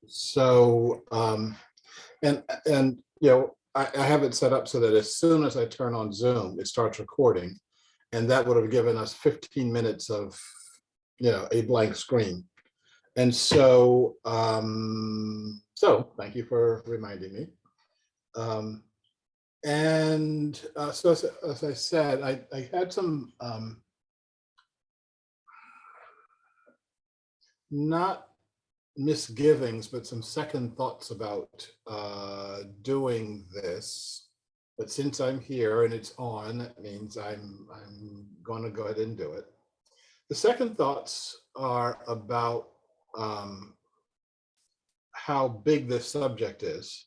So, and you know, I have it set up so that as soon as I turn on Zoom, it starts recording, and that would have given us 15 minutes of, a blank screen. And so, so thank you for reminding me. So as I said, I had some not misgivings, but some second thoughts about doing this. But since I'm here and it's on, that means I'm going to go ahead and do it. The second thoughts are about how big this subject is,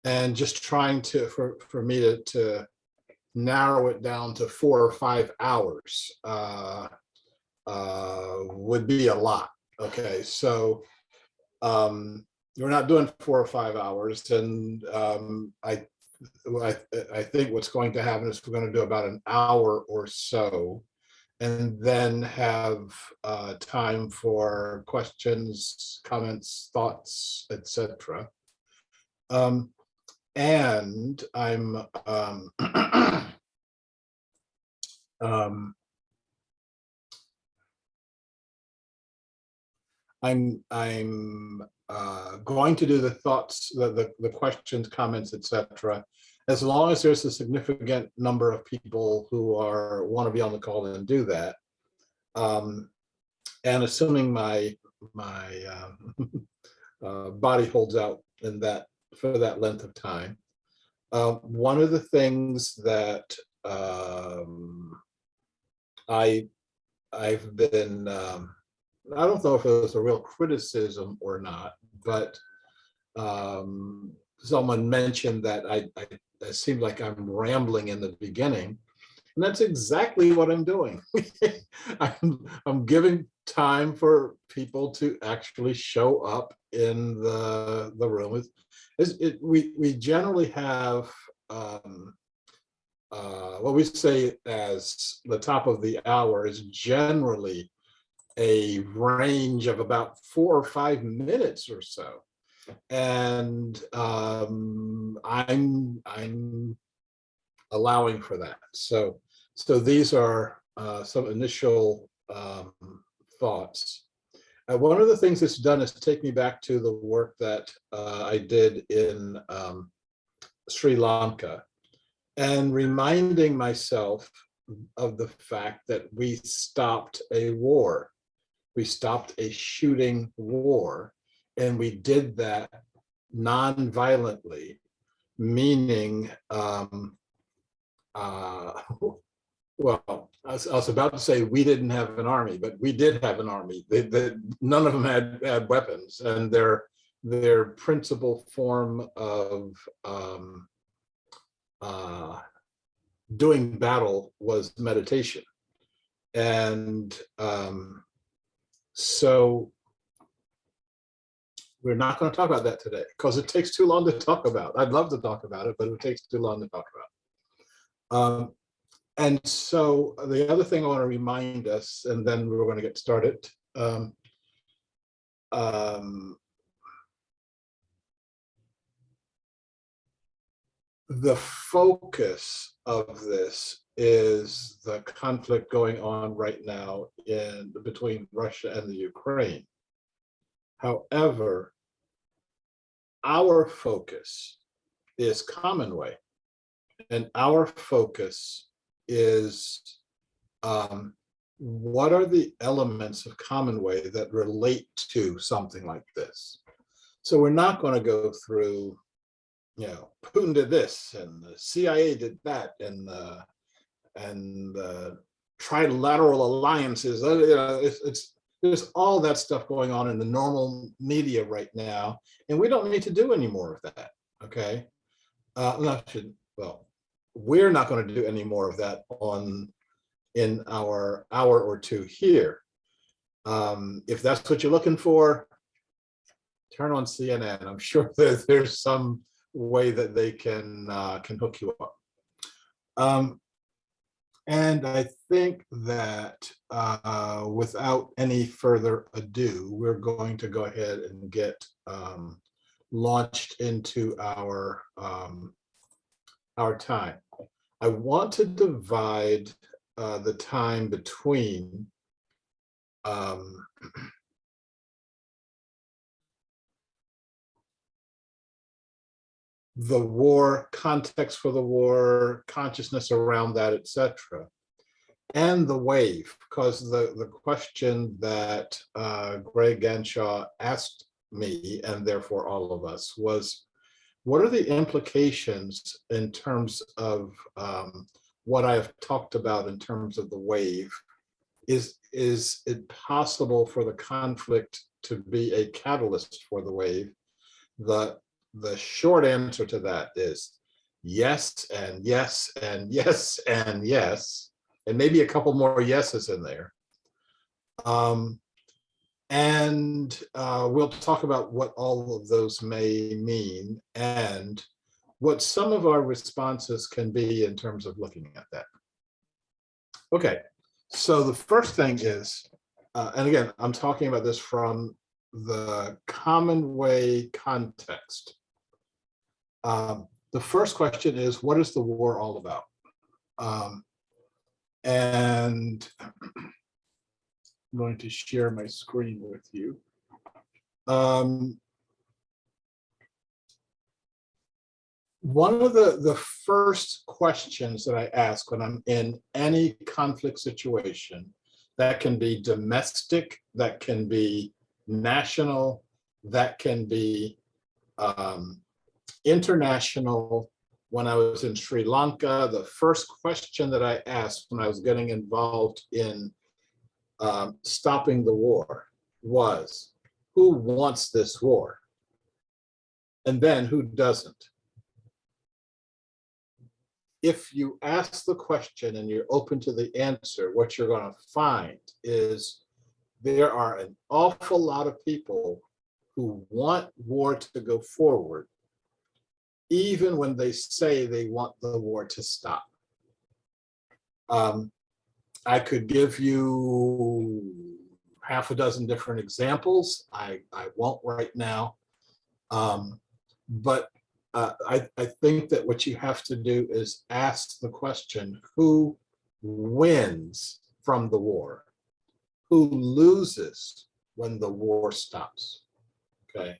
and just trying to for me to narrow it down to 4 or 5 hours would be a lot. Okay, so we're not doing 4 or 5 hours, and I think what's going to happen is we're going to do about an hour or so, and then have time for questions, comments, thoughts, etc. And I'm going to do the thoughts, the questions, comments, etc. As long as there's a significant number of people who want to be on the call and do that, and assuming my body holds out in that for that length of time. One of the things that I've been I don't know if it was a real criticism or not, but someone mentioned that it seemed like I'm rambling in the beginning, and that's exactly what I'm doing. I'm giving time for people to actually show up in the room. We generally have what we say as the top of the hour is generally a range of about 4 or 5 minutes or so, and I'm allowing for that. So these are some initial thoughts. One of the things it's done is take me back to the work that I did in Sri Lanka, and reminding myself of the fact that we stopped a war. We stopped a shooting war, and we did that non-violently, meaning, well, I was about to say we didn't have an army, but we did have an army. None of them had weapons, and their principal form of doing battle was meditation. And so we're not going to talk about that today because it takes too long to talk about. I'd love to talk about it, but it takes too long to talk about. And so the other thing I want to remind us, and then we're going to get started. The focus of this is the conflict going on right now between Russia and the Ukraine. However, our focus is Commonway, and our focus is what are the elements of Commonway that relate to something like this. So we're not going to go through, Putin did this and the CIA did that, and trilateral alliances. There's all that stuff going on in the normal media right now, and we don't need to do any more of that. Okay, we're not going to do any more of that in our hour or two here. If that's what you're looking for, turn on CNN. I'm sure there's some way that they can hook you up. And I think that without any further ado, we're going to go ahead and get launched into our time. I want to divide the time between the war, context for the war, consciousness around that, etc., and the wave, because the question that Greg Ganshaw asked me, and therefore all of us, was what are the implications in terms of what I've talked about in terms of the wave? Is it possible for the conflict to be a catalyst for the wave? The short answer to that is yes, and yes, and yes, and yes, and maybe a couple more yeses in there. We'll talk about what all of those may mean and what some of our responses can be in terms of looking at that. Okay, so the first thing is, and again, I'm talking about this from the Commonway context. The first question is, what is the war all about? And I'm going to share my screen with you. One of the first questions that I ask when I'm in any conflict situation, that can be domestic, that can be national, that can be international. When I was in Sri Lanka, the first question that I asked when I was getting involved in stopping the war was, who wants this war? And then who doesn't? If you ask the question and you're open to the answer, what you're going to find is there are an awful lot of people who want war to go forward, even when they say they want the war to stop. I could give you half a dozen different examples. I won't right now. But I think that what you have to do is ask the question, who wins from the war? Who loses when the war stops? Okay.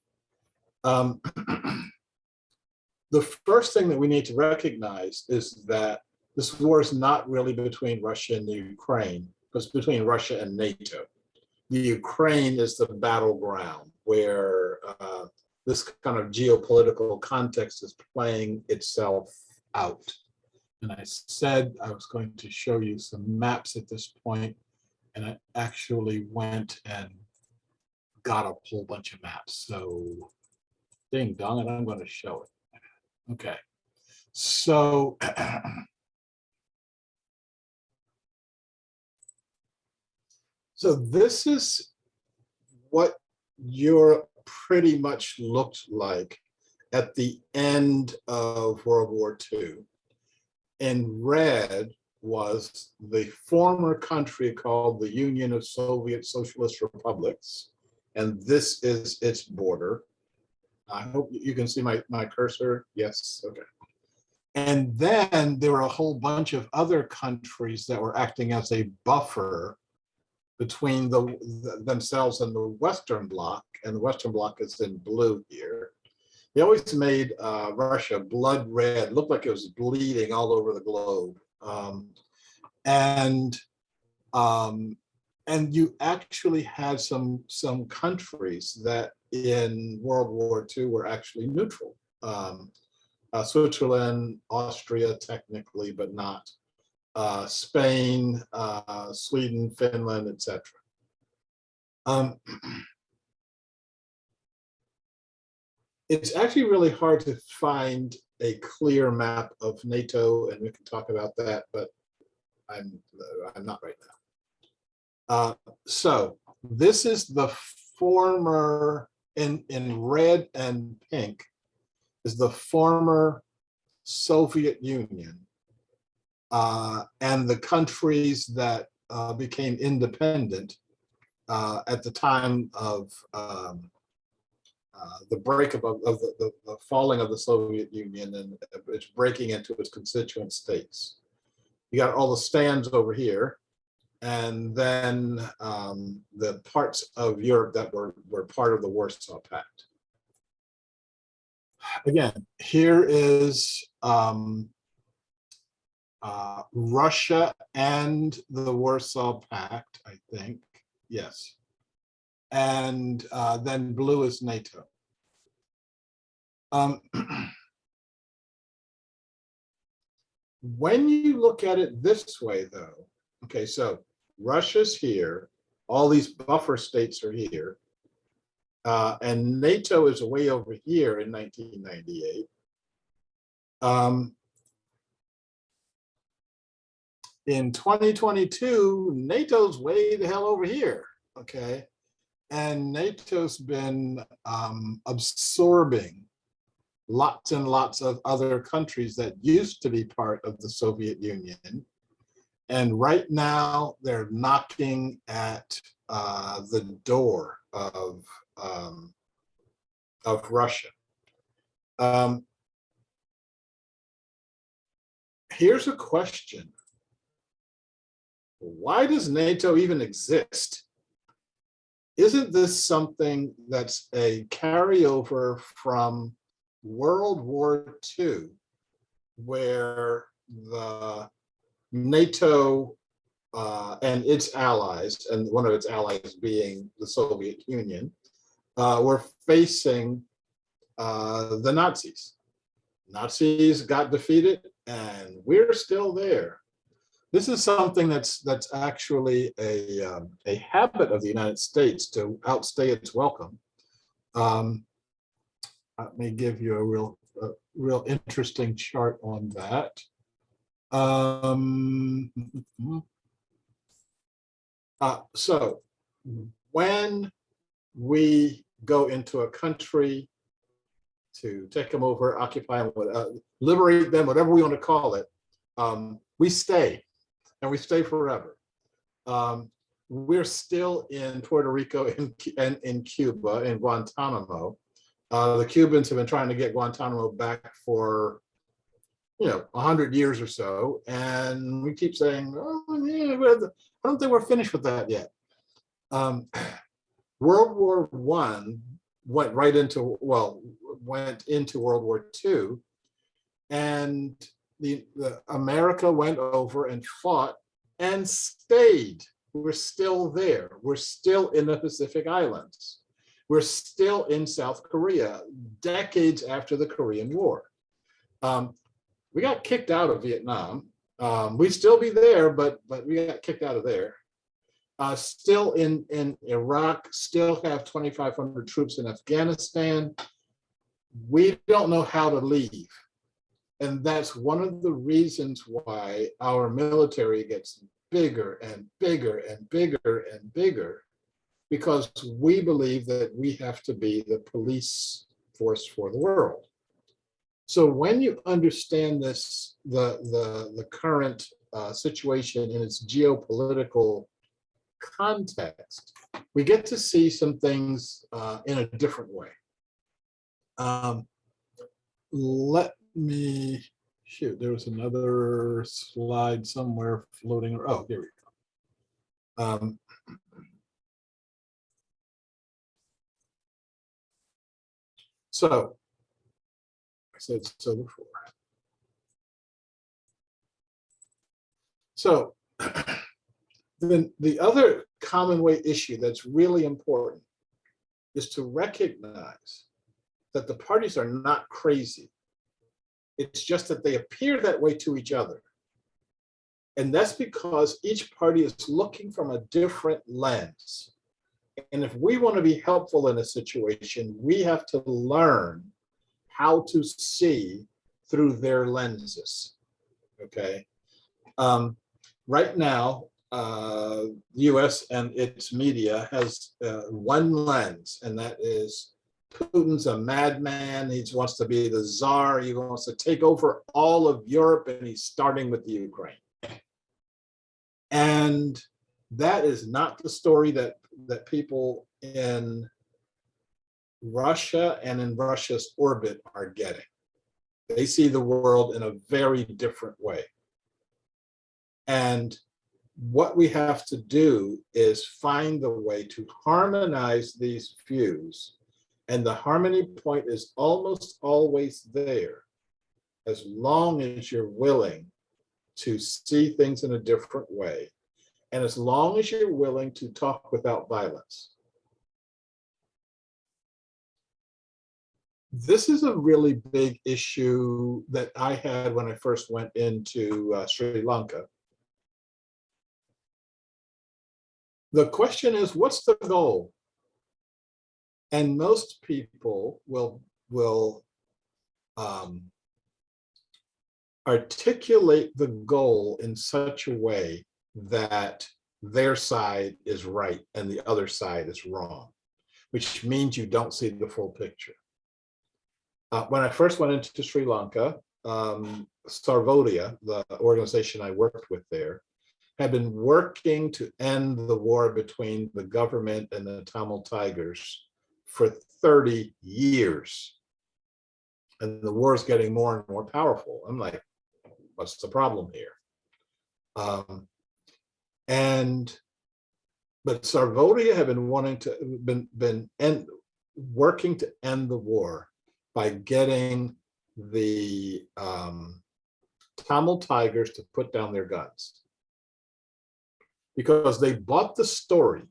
The first thing that we need to recognize is that this war is not really between Russia and the Ukraine, but it's between Russia and NATO. The Ukraine is the battleground where this kind of geopolitical context is playing itself out. And I said I was going to show you some maps at this point, and I actually went and got a whole bunch of maps. So ding dong, and I'm going to show it. Okay, so so this is what Europe pretty much looked like at the end of World War II. In red was the former country called the Union of Soviet Socialist Republics, and this is its border. I hope you can see my cursor. Yes, okay. And then there were a whole bunch of other countries that were acting as a buffer between themselves and the Western Bloc, and the Western Bloc is in blue here. They always made Russia blood red, looked like it was bleeding all over the globe. And you actually had some countries that in World War II were actually neutral. Switzerland, Austria, technically, but not. Spain, Sweden, Finland, etc. It's actually really hard to find a clear map of NATO, and we can talk about that, but I'm not right now. So this is the former, in red and pink, is the former Soviet Union. and the countries that became independent at the time of the breakup of the falling of the Soviet Union and its breaking into its constituent states. You got all the stands over here, and then the parts of Europe that were part of the Warsaw Pact. Again, here is Russia and the Warsaw Pact, I think, yes. And then blue is NATO. When you look at it this way, though, okay, so Russia's here, all these buffer states are here, and NATO is way over here in 1998. In 2022, NATO's way the hell over here, okay? And NATO's been absorbing lots and lots of other countries that used to be part of the Soviet Union. And right now they're knocking at the door of Russia. Here's a question. Why does NATO even exist? Isn't this something that's a carryover from World War II, where the NATO and its allies, and one of its allies being the Soviet Union, were facing the Nazis. Nazis got defeated, and we're still there. This is something that's actually a habit of the United States to outstay its welcome. Let me give you a real interesting chart on that. So when we go into a country to take them over, occupy them, liberate them, whatever we want to call it, we stay, and we stay forever. We're still in Puerto Rico and in Cuba, in Guantanamo. The Cubans have been trying to get Guantanamo back for 100 years or so, and we keep saying, oh, yeah, I don't think we're finished with that yet. World War I went into World War II, and the America went over and fought and stayed. We're still there. We're still in the Pacific Islands. We're still in South Korea, decades after the Korean War. We got kicked out of Vietnam. We'd still be there, but we got kicked out of there. Still in Iraq, still have 2,500 troops in Afghanistan. We don't know how to leave. And that's one of the reasons why our military gets bigger and bigger and bigger and bigger, because we believe that we have to be the police force for the world. So when you understand this, the current situation in its geopolitical context, we get to see some things in a different way. Let me, shoot, there was another slide somewhere floating. Oh, here we go. So, I said so before. So, then the other Commonway issue that's really important is to recognize that the parties are not crazy. It's just that they appear that way to each other. And that's because each party is looking from a different lens. And if we want to be helpful in a situation, we have to learn how to see through their lenses, okay? Right now, the US and its media has one lens, and that is Putin's a madman. He wants to be the czar. He wants to take over all of Europe, and he's starting with the Ukraine. And that is not the story that people in Russia and in Russia's orbit are getting. They see the world in a very different way. And what we have to do is find a way to harmonize these views. And the harmony point is almost always there, as long as you're willing to see things in a different way, and as long as you're willing to talk without violence. This is a really big issue that I had when I first went into Sri Lanka. The question is, what's the goal? And most people will articulate the goal in such a way that their side is right and the other side is wrong, which means you don't see the full picture. When I first went into Sri Lanka, Sarvodaya, the organization I worked with there, had been working to end the war between the government and the Tamil Tigers for 30 years. And the war is getting more and more powerful. I'm like, what's the problem here? But Sarvodaya had been working to end the war by getting the Tamil Tigers to put down their guns, because they bought the story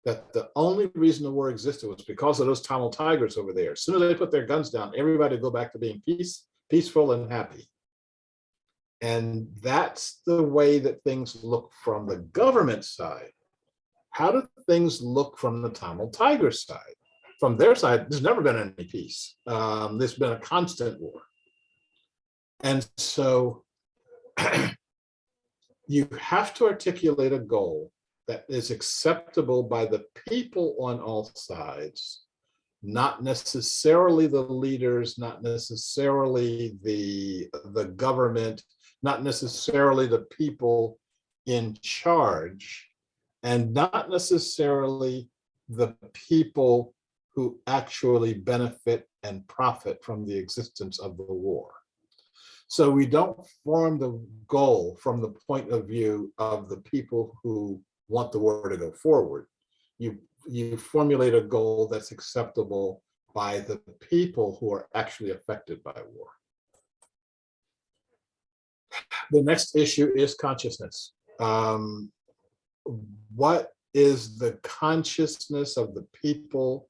that the only reason the war existed was because of those Tamil Tigers over there. As soon as they put their guns down, everybody would go back to being peaceful and happy. And that's the way that things look from the government side. How do things look from the Tamil Tiger side? From their side, there's never been any peace. There's been a constant war. And so you have to articulate a goal that is acceptable by the people on all sides, not necessarily the leaders, not necessarily the government, not necessarily the people in charge, and not necessarily the people who actually benefit and profit from the existence of the war. So we don't form the goal from the point of view of the people who want the war to go forward. You formulate a goal that's acceptable by the people who are actually affected by war. The next issue is consciousness. What is the consciousness of the people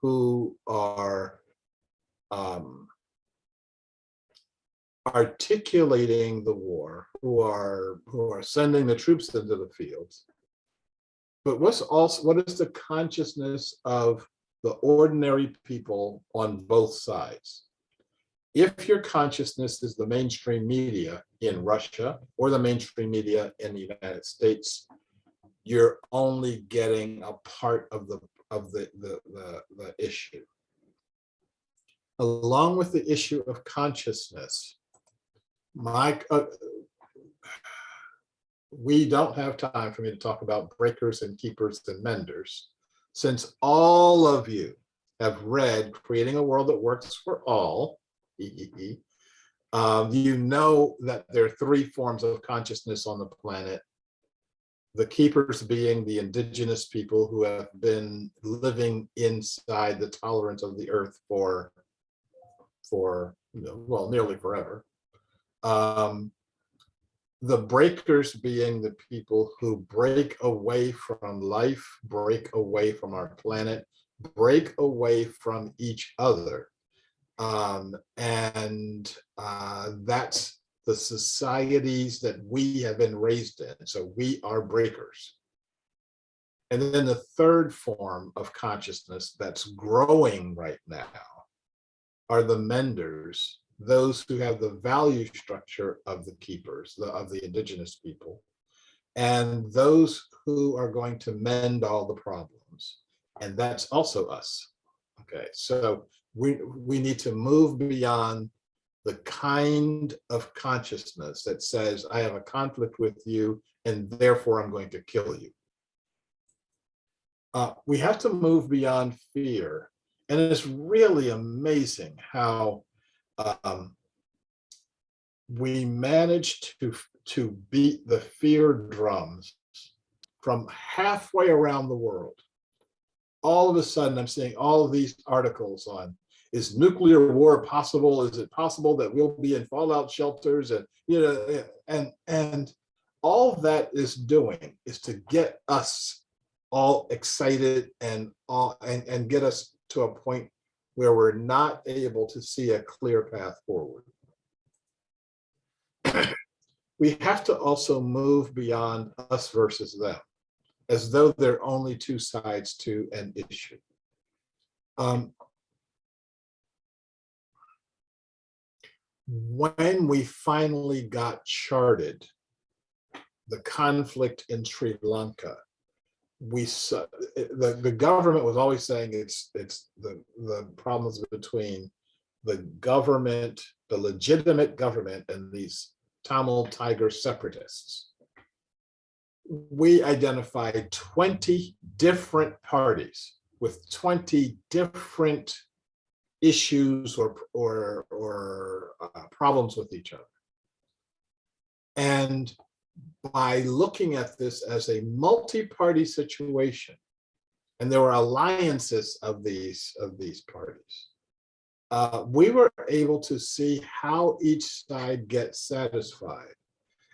who are articulating the war, who are sending the troops into the fields? But what is the consciousness of the ordinary people on both sides? If your consciousness is the mainstream media in Russia or the mainstream media in the United States, you're only getting a part of the issue. Along with the issue of consciousness, we don't have time for me to talk about breakers and keepers and menders, since all of you have read Creating a World That Works for All. You know that there are three forms of consciousness on the planet. The keepers being the indigenous people who have been living inside the tolerance of the earth for nearly forever. The breakers being the people who break away from life, break away from our planet, break away from each other. That's the societies that we have been raised in. So we are breakers. And then the third form of consciousness that's growing right now are the menders, those who have the value structure of the keepers, of the indigenous people, and those who are going to mend all the problems. And that's also us. Okay, so we need to move beyond the kind of consciousness that says, I have a conflict with you, and therefore I'm going to kill you. We have to move beyond fear. And it's really amazing how we managed to beat the fear drums from halfway around the world. All of a sudden, I'm seeing all of these articles on, is nuclear war possible? Is it possible that we'll be in fallout shelters? And and all that is doing is to get us all excited and get us to a point where we're not able to see a clear path forward. We have to also move beyond us versus them, as though there are only two sides to an issue. When we finally got charted the conflict in Sri Lanka, the government was always saying it's the problems between the government, the legitimate government, and these Tamil Tiger separatists. We identified 20 different parties with 20 different issues or problems with each other. And by looking at this as a multi-party situation, and there were alliances of these parties, we were able to see how each side gets satisfied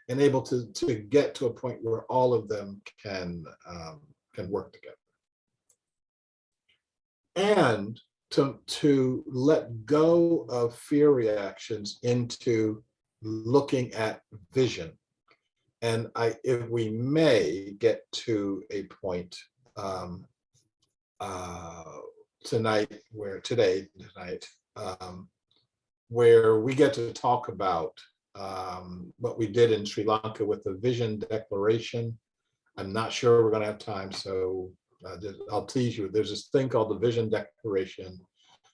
and able to get to a point where all of them can work together. And to let go of fear reactions into looking at vision. And if we may get to a point tonight, where we get to talk about what we did in Sri Lanka with the Vision Declaration. I'm not sure we're going to have time, so I'll tease you. There's this thing called the Vision Declaration,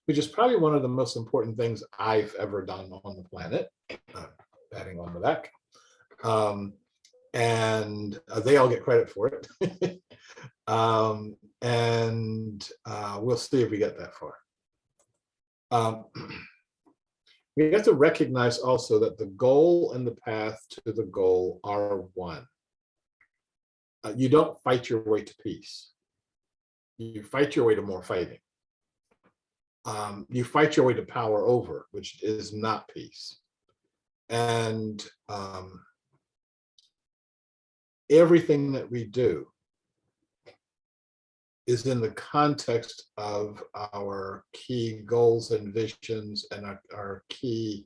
which is probably one of the most important things I've ever done on the planet. Patting on the back. And they all get credit for it. We'll see if we get that far. We have to recognize also that the goal and the path to the goal are one. You don't fight your way to peace. You fight your way to more fighting. You fight your way to power over, which is not peace. And everything that we do is in the context of our key goals and visions and our key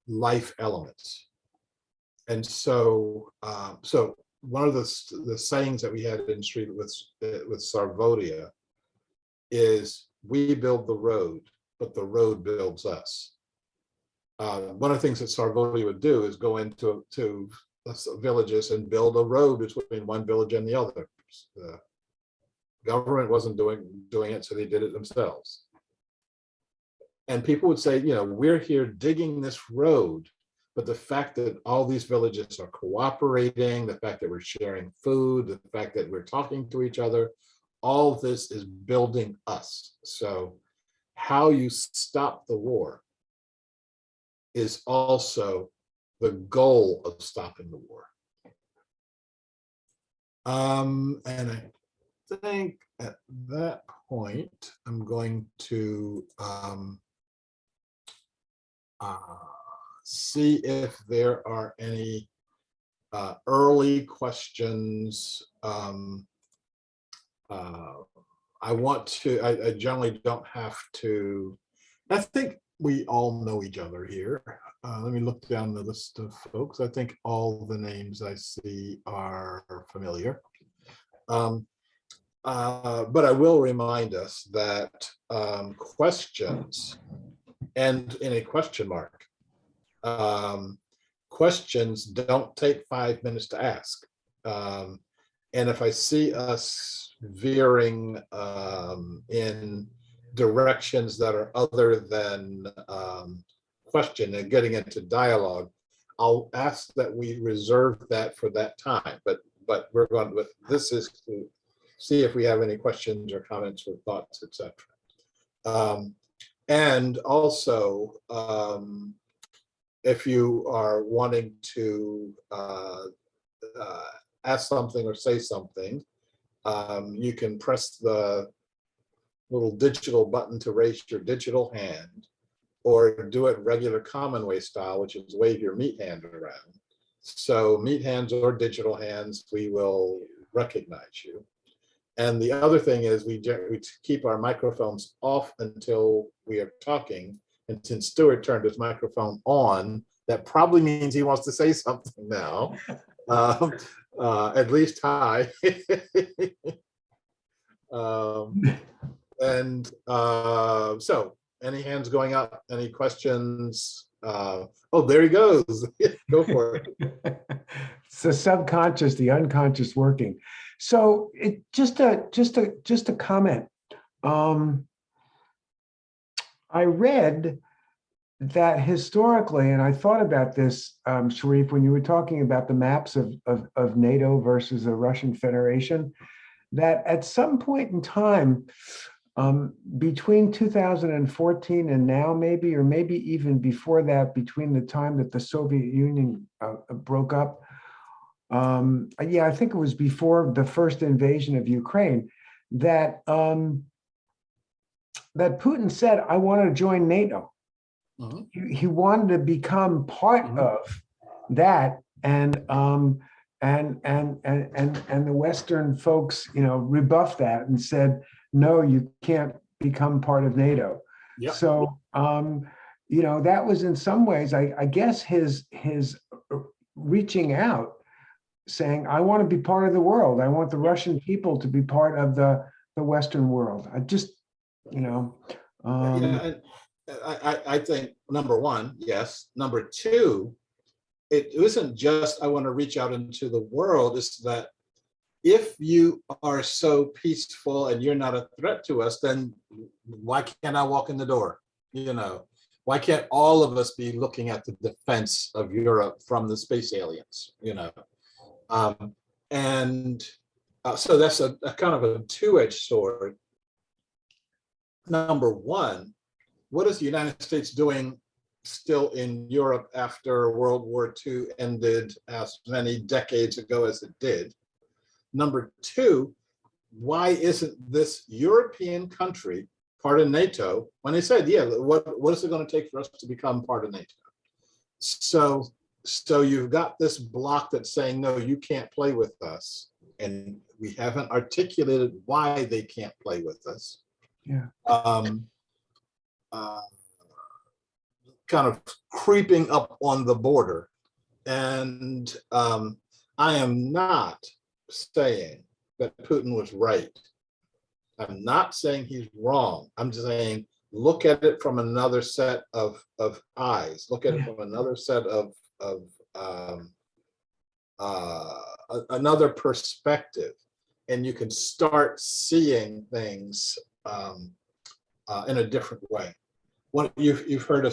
life elements. And so, one of the sayings that we had in Street with Sarvodia is, we build the road, but the road builds us. One of the things that Sarvodia would do is go into villages and build a road between one village and the other. The government wasn't doing it, so they did it themselves. And people would say, we're here digging this road, but the fact that all these villages are cooperating, the fact that we're sharing food, the fact that we're talking to each other, all of this is building us. So how you stop the war is also the goal of stopping the war. And I think at that point, I'm going to see if there are any early questions. I generally don't have to, I think we all know each other here. Let me look down the list of folks. I think all the names I see are familiar. But I will remind us that questions end in a question mark. Questions don't take 5 minutes to ask. And if I see us veering in directions that are other than question and getting into dialogue, I'll ask that we reserve that for that time. But we're going with this is to see if we have any questions or comments or thoughts, etc. And also, if you are wanting to ask something or say something, you can press the little digital button to raise your digital hand, or do it regular Commonway style, which is wave your meat hand around. So meat hands or digital hands, we will recognize you. And the other thing is we keep our microphones off until we are talking. And since Stuart turned his microphone on, that probably means he wants to say something now. At least hi. So any hands going up? Any questions? Oh, there he goes. Go for it. It's the subconscious, the unconscious working. So just a comment. I read that historically, and I thought about this, Sharif, when you were talking about the maps of NATO versus the Russian Federation, that at some point in time, between 2014 and now, maybe, or maybe even before that, between the time that the Soviet Union broke up, yeah, I think it was before the first invasion of Ukraine, that that Putin said, "I want to join NATO." He wanted to become part of that, and the Western folks, rebuffed that and said, "No, you can't become part of NATO." Yep. So, that was in some ways, I guess, his reaching out, saying, "I want to be part of the world. I want the Russian people to be part of the Western world." I just, I think number one, yes. Number two, it isn't just I want to reach out into the world. It's that if you are so peaceful and you're not a threat to us, then why can't I walk in the door? Why can't all of us be looking at the defense of Europe from the space aliens? So that's a kind of a two-edged sword. Number one, what is the United States doing still in Europe after World War II ended as many decades ago as it did? Number two, why isn't this European country part of NATO when they said, yeah, what is it going to take for us to become part of NATO? So you've got this block that's saying, no, you can't play with us. And we haven't articulated why they can't play with us. Yeah. Kind of creeping up on the border. And I am not saying that Putin was right. I'm not saying he's wrong. I'm just saying, look at it from another set of eyes. Look at it from another set of another perspective. And you can start seeing things in a different way. You've heard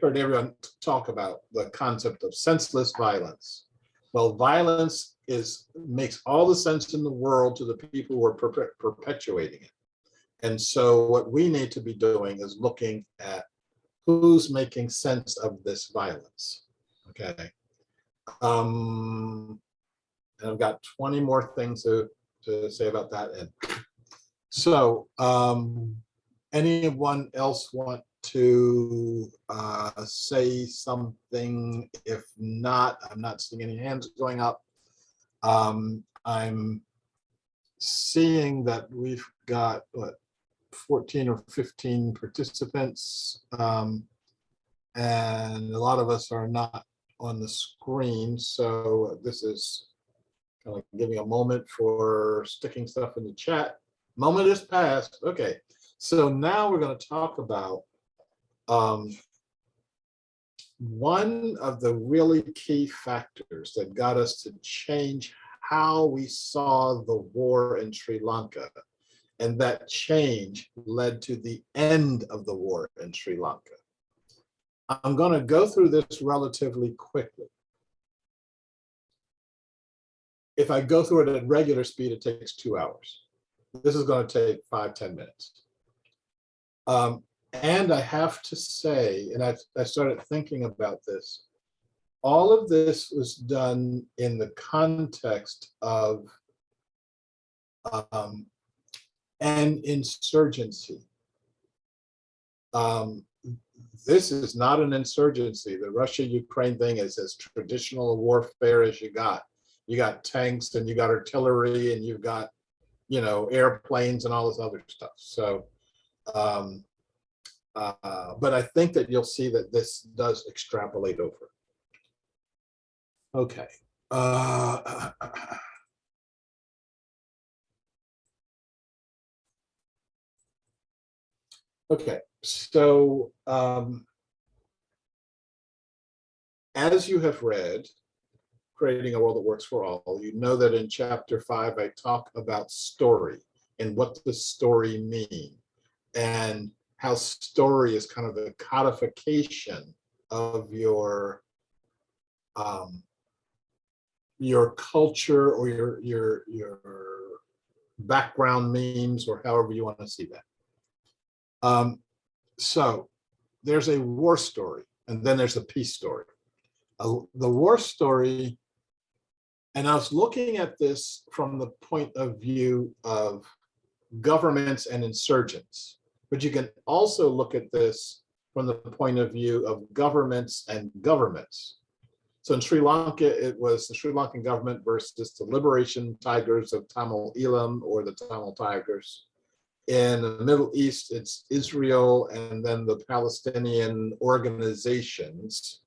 everyone talk about the concept of senseless violence. Well, violence makes all the sense in the world to the people who are perpetuating it. And so what we need to be doing is looking at who's making sense of this violence. Okay. And I've got 20 more things to say about that. And so anyone else want to say something? If not, I'm not seeing any hands going up. I'm seeing that we've got 14 or 15 participants, and a lot of us are not on the screen, so this is kind of giving a moment for sticking stuff in the chat. Moment has passed. Okay, so now we're going to talk about one of the really key factors that got us to change how we saw the war in Sri Lanka. And that change led to the end of the war in Sri Lanka. I'm going to go through this relatively quickly. If I go through it at regular speed, it takes 2 hours. This is going to take 5-10 minutes. And I have to say, and I started thinking about this, all of this was done in the context of an insurgency. This is not an insurgency. The Russia-Ukraine thing is as traditional warfare as you got. You got tanks and you got artillery and you've got, you know, airplanes and all this other stuff. So, but I think that you'll see that this does extrapolate over. Okay. Okay, so as you have read, Creating a World That Works for All, you know that in chapter 5, I talk about story and what does story mean, and how story is kind of the codification of your culture or your background memes, or however you want to see that. So there's a war story, and then there's a peace story. The war story, and I was looking at this from the point of view of governments and insurgents, but you can also look at this from the point of view of governments and governments. So in Sri Lanka, it was the Sri Lankan government versus the liberation tigers of Tamil Eelam, or the Tamil Tigers. In the Middle East, it's Israel and then the Palestinian organizations.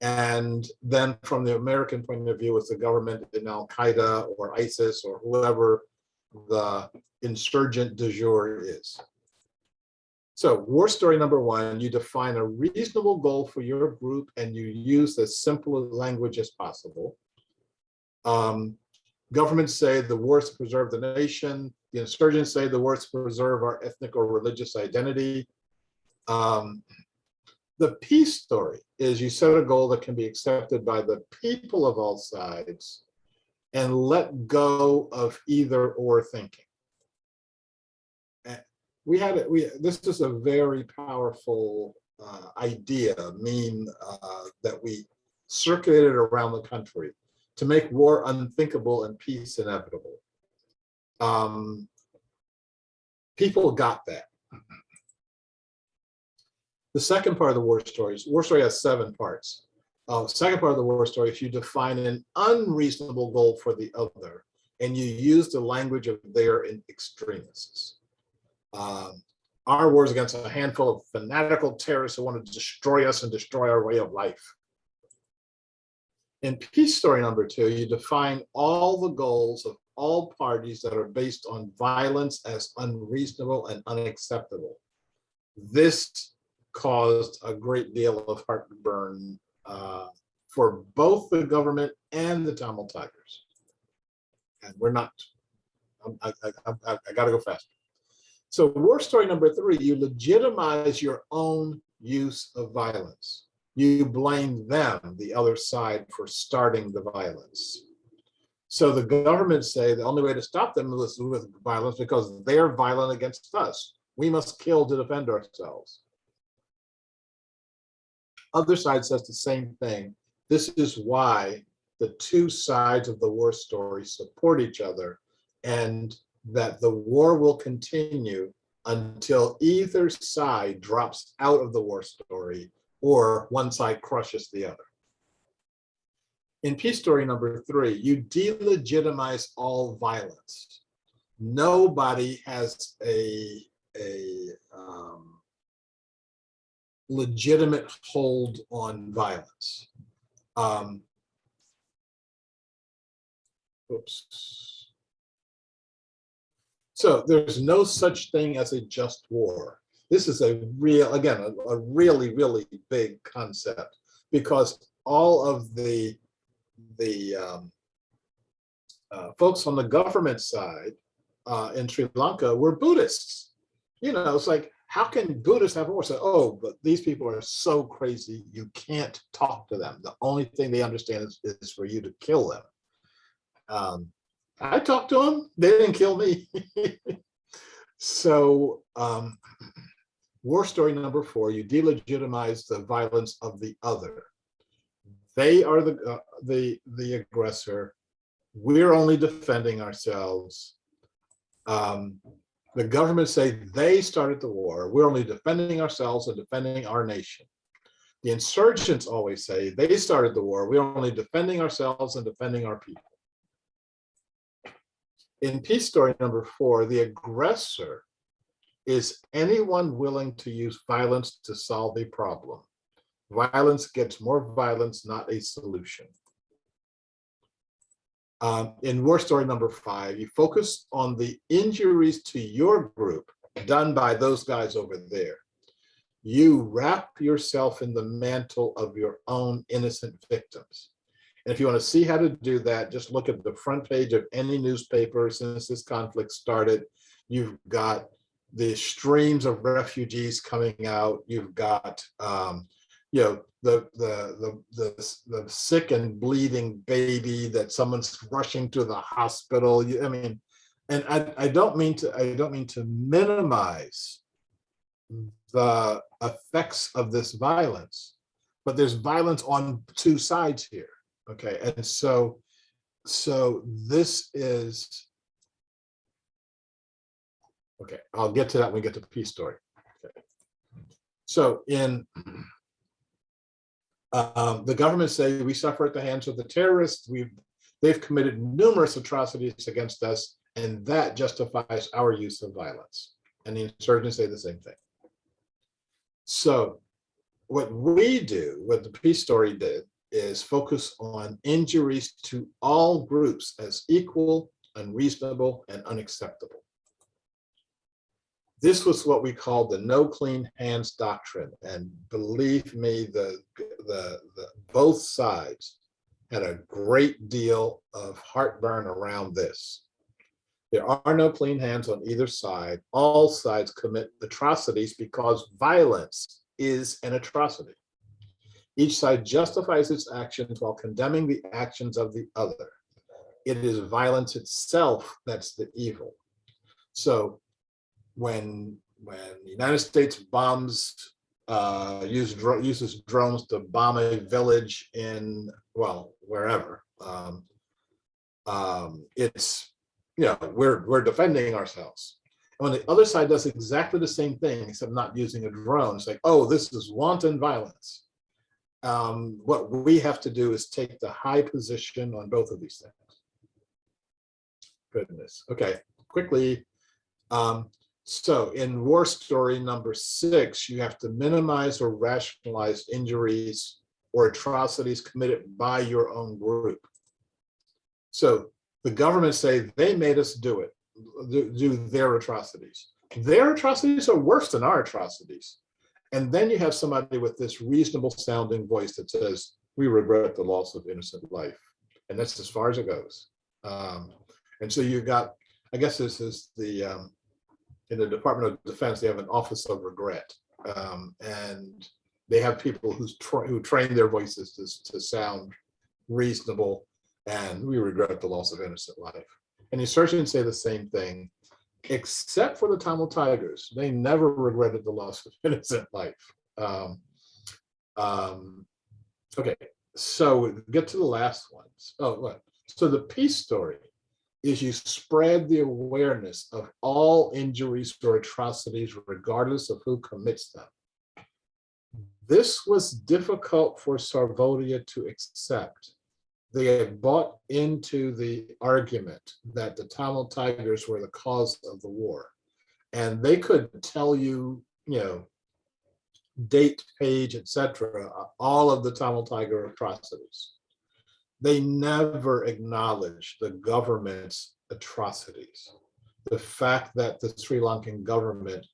And then from the American point of view, it's the government in Al-Qaeda or ISIS or whoever the insurgent du jour is. So war story number 1, you define a reasonable goal for your group and you use as simple a language as possible. Governments say the war is to preserve the nation. The insurgents say the war is to preserve our ethnic or religious identity. The peace story is you set a goal that can be accepted by the people of all sides and let go of either or thinking. This is a very powerful idea, meme that we circulated around the country to make war unthinkable and peace inevitable. People got that. The second part of the war story has 7 parts. Second part of the war story is you define an unreasonable goal for the other, and you use the language of their extremists. Our war is against a handful of fanatical terrorists who want to destroy us and destroy our way of life. In peace story number 2, you define all the goals of all parties that are based on violence as unreasonable and unacceptable. This caused a great deal of heartburn for both the government and the Tamil Tigers. And we're not, I gotta go faster. So war story number 3, you legitimize your own use of violence. You blame them, the other side, for starting the violence. So the governments say the only way to stop them is with violence because they're violent against us. We must kill to defend ourselves. Other side says the same thing. This is why the 2 sides of the war story support each other, and that the war will continue until either side drops out of the war story or one side crushes the other. In peace story number 3, you delegitimize all violence. Nobody has a legitimate hold on violence. So there's no such thing as a just war. This is a real, again, a really, really big concept, because all of the folks on the government side in Sri Lanka were Buddhists. You know, it's like, how can Buddhists have war? So, oh, but these people are so crazy, you can't talk to them. The only thing they understand is for you to kill them. I talked to them, they didn't kill me. So, war story number 4, you delegitimize the violence of the other. They are the aggressor. We're only defending ourselves. The government say they started the war. We're only defending ourselves and defending our nation. The insurgents always say they started the war. We're only defending ourselves and defending our people. In peace story number 4, the aggressor is anyone willing to use violence to solve a problem. Violence gets more violence, not a solution. In war story number 5, you focus on the injuries to your group done by those guys over there. You wrap yourself in the mantle of your own innocent victims. And if you want to see how to do that, just look at the front page of any newspaper since this conflict started. You've got the streams of refugees coming out. You've got you know, the sick and bleeding baby that someone's rushing to the hospital. I mean, and I don't mean to minimize the effects of this violence, but there's violence on 2 sides here. Okay, and so this is okay. I'll get to that when we get to the peace story. Okay. So in the government say we suffer at the hands of the terrorists. They've committed numerous atrocities against us, and that justifies our use of violence. And the insurgents say the same thing. So what we do, what the peace story did, is focus on injuries to all groups as equal, unreasonable, and unacceptable. This was what we called the no clean hands doctrine. And believe me, both sides had a great deal of heartburn around this. There are no clean hands on either side. All sides commit atrocities because violence is an atrocity. Each side justifies its actions while condemning the actions of the other. It is violence itself that's the evil. So when the United States uses drones to bomb a village in, well, wherever, it's, you know, we're defending ourselves. And when the other side does exactly the same thing, except not using a drone, it's like, oh, this is wanton violence. What we have to do is take the high position on both of these things. Goodness. Okay, quickly. So in war story number 6, you have to minimize or rationalize injuries or atrocities committed by your own group. So the government say they made us do it, do their atrocities. Their atrocities are worse than our atrocities. And then you have somebody with this reasonable sounding voice that says, we regret the loss of innocent life. And that's as far as it goes. And so you got, I guess this is the, in the Department of Defense, they have an office of regret. And they have people who train their voices to sound reasonable, and we regret the loss of innocent life. And insurgents say the same thing, except for the Tamil Tigers. They never regretted the loss of innocent life. Okay, so get to the last ones. Oh, what? So the peace story is you spread the awareness of all injuries or atrocities, regardless of who commits them. This was difficult for Sarvodaya to accept. They had bought into the argument that the Tamil Tigers were the cause of the war. And they could tell you, you know, date, page, etc., all of the Tamil Tiger atrocities. They never acknowledged the government's atrocities. The fact that the Sri Lankan government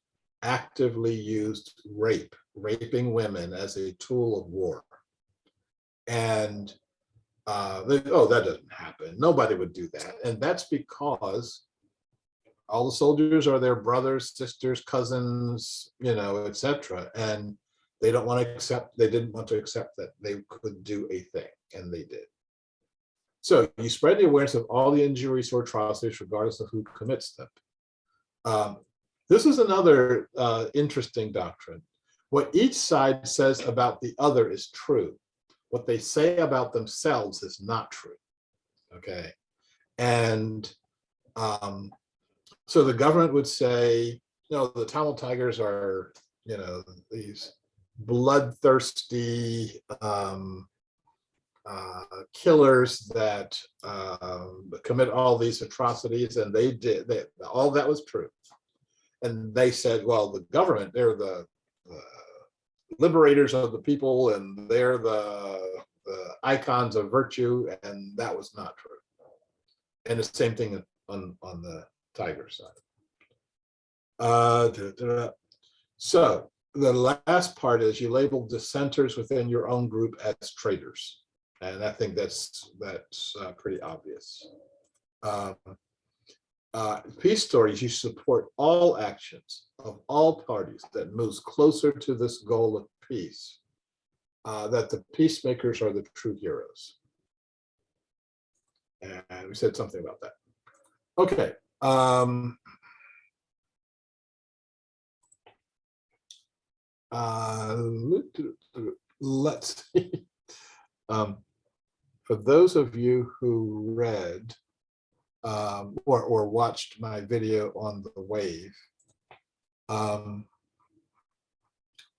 actively used raping women as a tool of war. And oh, that doesn't happen. Nobody would do that. And that's because all the soldiers are their brothers, sisters, cousins, you know, etc. And they don't want to accept, they didn't want to accept that they could do a thing, and they did. So you spread the awareness of all the injuries or atrocities, regardless of who commits them. This is another interesting doctrine. What each side says about the other is true. What they say about themselves is not true. Okay. And so the government would say, you know, the Tamil Tigers are, you know, these bloodthirsty killers that commit all these atrocities, and they did. All that was true. And they said, well, the government, they're the liberators of the people, and they're the icons of virtue, and that was not true. And the same thing on the Tiger side. So the last part is you label dissenters within your own group as traitors, and I think that's pretty obvious. Peace stories, you support all actions of all parties that moves closer to this goal of peace, that the peacemakers are the true heroes. And we said something about that. Okay. Let's see. For those of you who read or watched my video on the wave,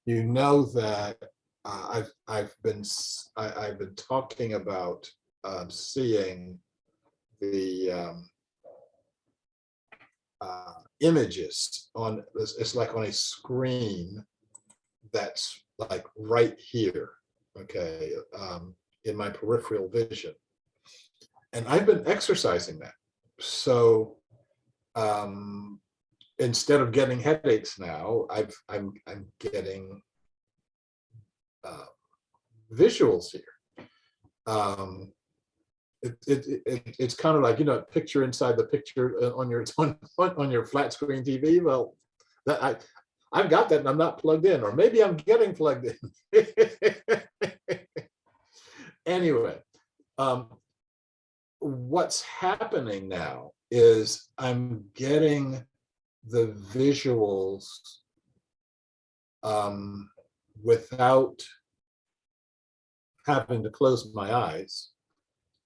you know that I've been talking about seeing the images on, it's like on a screen that's like right here, okay, in my peripheral vision. And I've been exercising that. So instead of getting headaches now, I'm getting visuals here. It's kind of like, you know, picture inside the picture on your flat screen TV. Well, that I've got that and I'm not plugged in, or maybe I'm getting plugged in. Anyway, what's happening now is I'm getting the visuals without having to close my eyes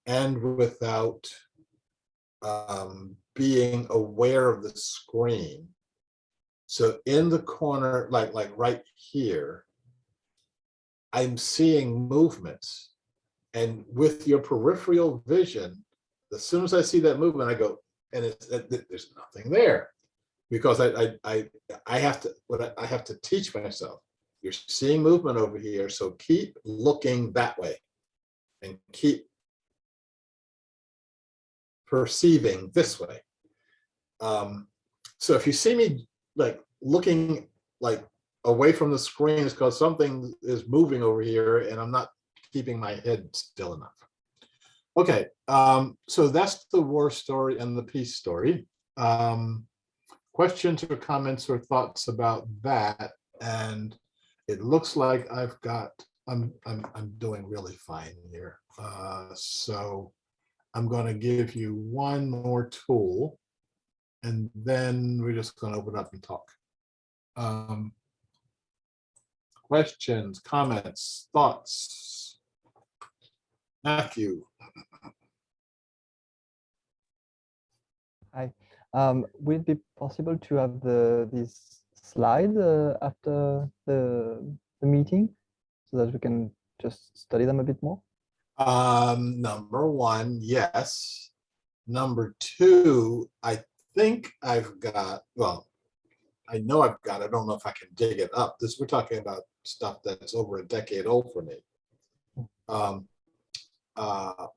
and without being aware of the screen. So in the corner, like right here, I'm seeing movements. And with your peripheral vision, as soon as I see that movement, I go, and there's nothing there, because I have to teach myself. You're seeing movement over here, so keep looking that way, and keep perceiving this way. So if you see me like looking like away from the screen, it's because something is moving over here, and I'm not keeping my head still enough. Okay, so that's the war story and the peace story. Questions or comments or thoughts about that? And it looks like I've got, I'm doing really fine here. So I'm going to give you one more tool, and then we're just going to open up and talk. Questions, comments, thoughts? Matthew. Hi. Will it be possible to have this slide after the meeting, so that we can just study them a bit more? Number one, yes. Number two, I think I've got, well, I know I've got, I don't know if I can dig it up. We're talking about stuff that's over a decade old for me.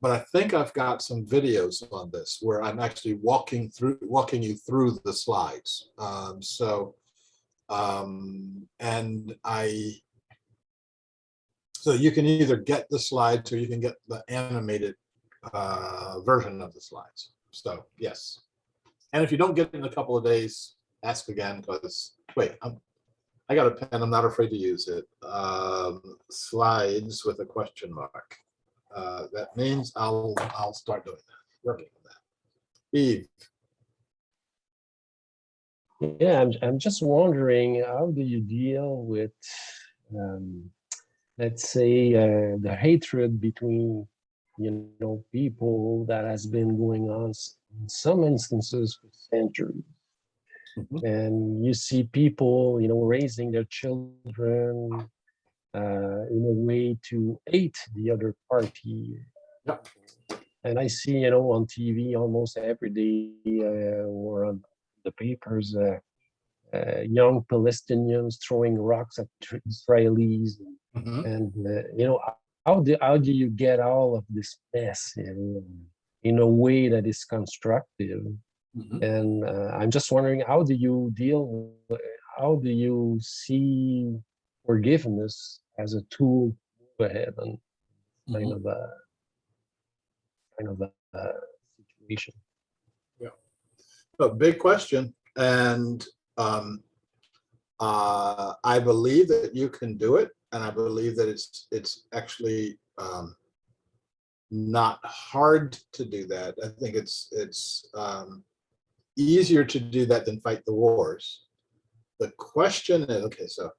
But I think I've got some videos on this where I'm actually walking you through the slides. So you can either get the slides or you can get the animated version of the slides. So yes. And if you don't get it in a couple of days, ask again, because wait, I got a pen. I'm not afraid to use it. Slides with a question mark. That means I'll start doing that, working on that. Eve. Yeah, I'm just wondering, how do you deal with, let's say, the hatred between, people that has been going on in some instances for centuries. And you see people, raising their children in a way to hate the other party. Yep. And I see, on TV almost every day or on the papers, young Palestinians throwing rocks at Israelis, and how do you get all of this mess in a way that is constructive? And I'm just wondering, how do you see forgiveness as a tool to move ahead and kind of a situation? Yeah, a big question, and I believe that you can do it, and I believe that it's actually not hard to do that. I think it's easier to do that than fight the wars. The question is, okay, so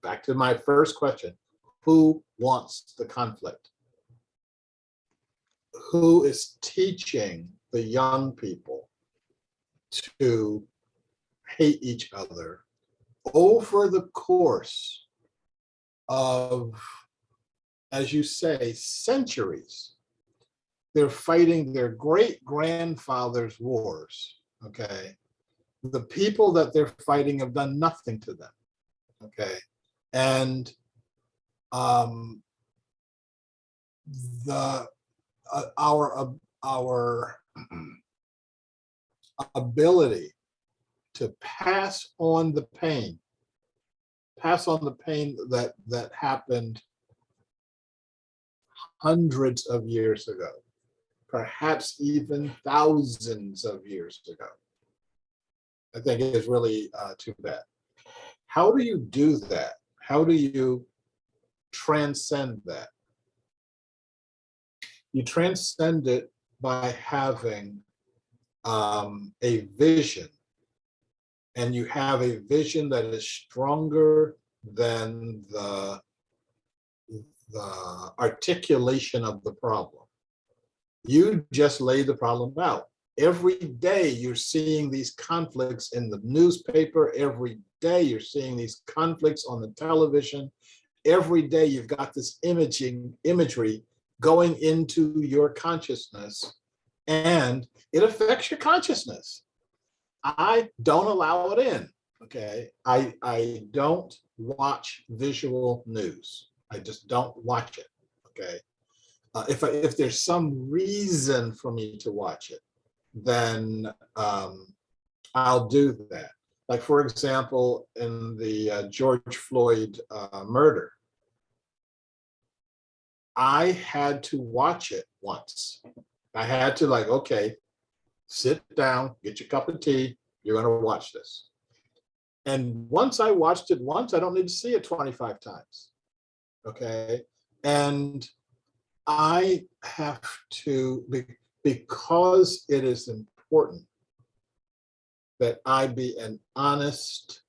back to my first question, who wants the conflict? Who is teaching the young people to hate each other over the course of, as you say, centuries? They're fighting their great-grandfather's wars, okay? The people that they're fighting have done nothing to them, okay? And our ability to pass on the pain that happened hundreds of years ago, perhaps even thousands of years ago, I think it is really too bad. How do you do that? How do you transcend that? You transcend it by having a vision, and you have a vision that is stronger than the articulation of the problem. You just lay the problem out. Every day you're seeing these conflicts in the newspaper. Every day you're seeing these conflicts on the television. Every day you've got this imagery going into your consciousness, and it affects your consciousness. I don't allow it in, okay? I don't watch visual news. I just don't watch it, okay? If there's some reason for me to watch it, then I'll do that. Like, for example, in the George Floyd murder, I had to watch it once. I had to, like, okay, sit down, get your cup of tea, you're going to watch this. And once I watched it once, I don't need to see it 25 times, okay? And I have to, because it is important that I be an honest,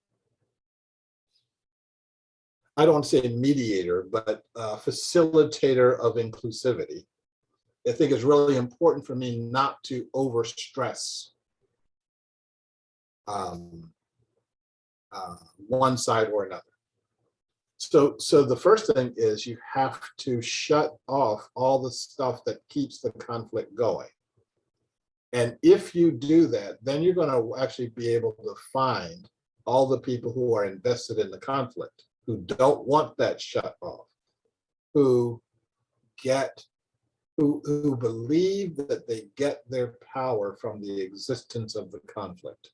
I don't want to say mediator, but facilitator of inclusivity. I think it's really important for me not to overstress one side or another. So the first thing is you have to shut off all the stuff that keeps the conflict going. And if you do that, then you're going to actually be able to find all the people who are invested in the conflict, who don't want that shut off, who believe that they get their power from the existence of the conflict.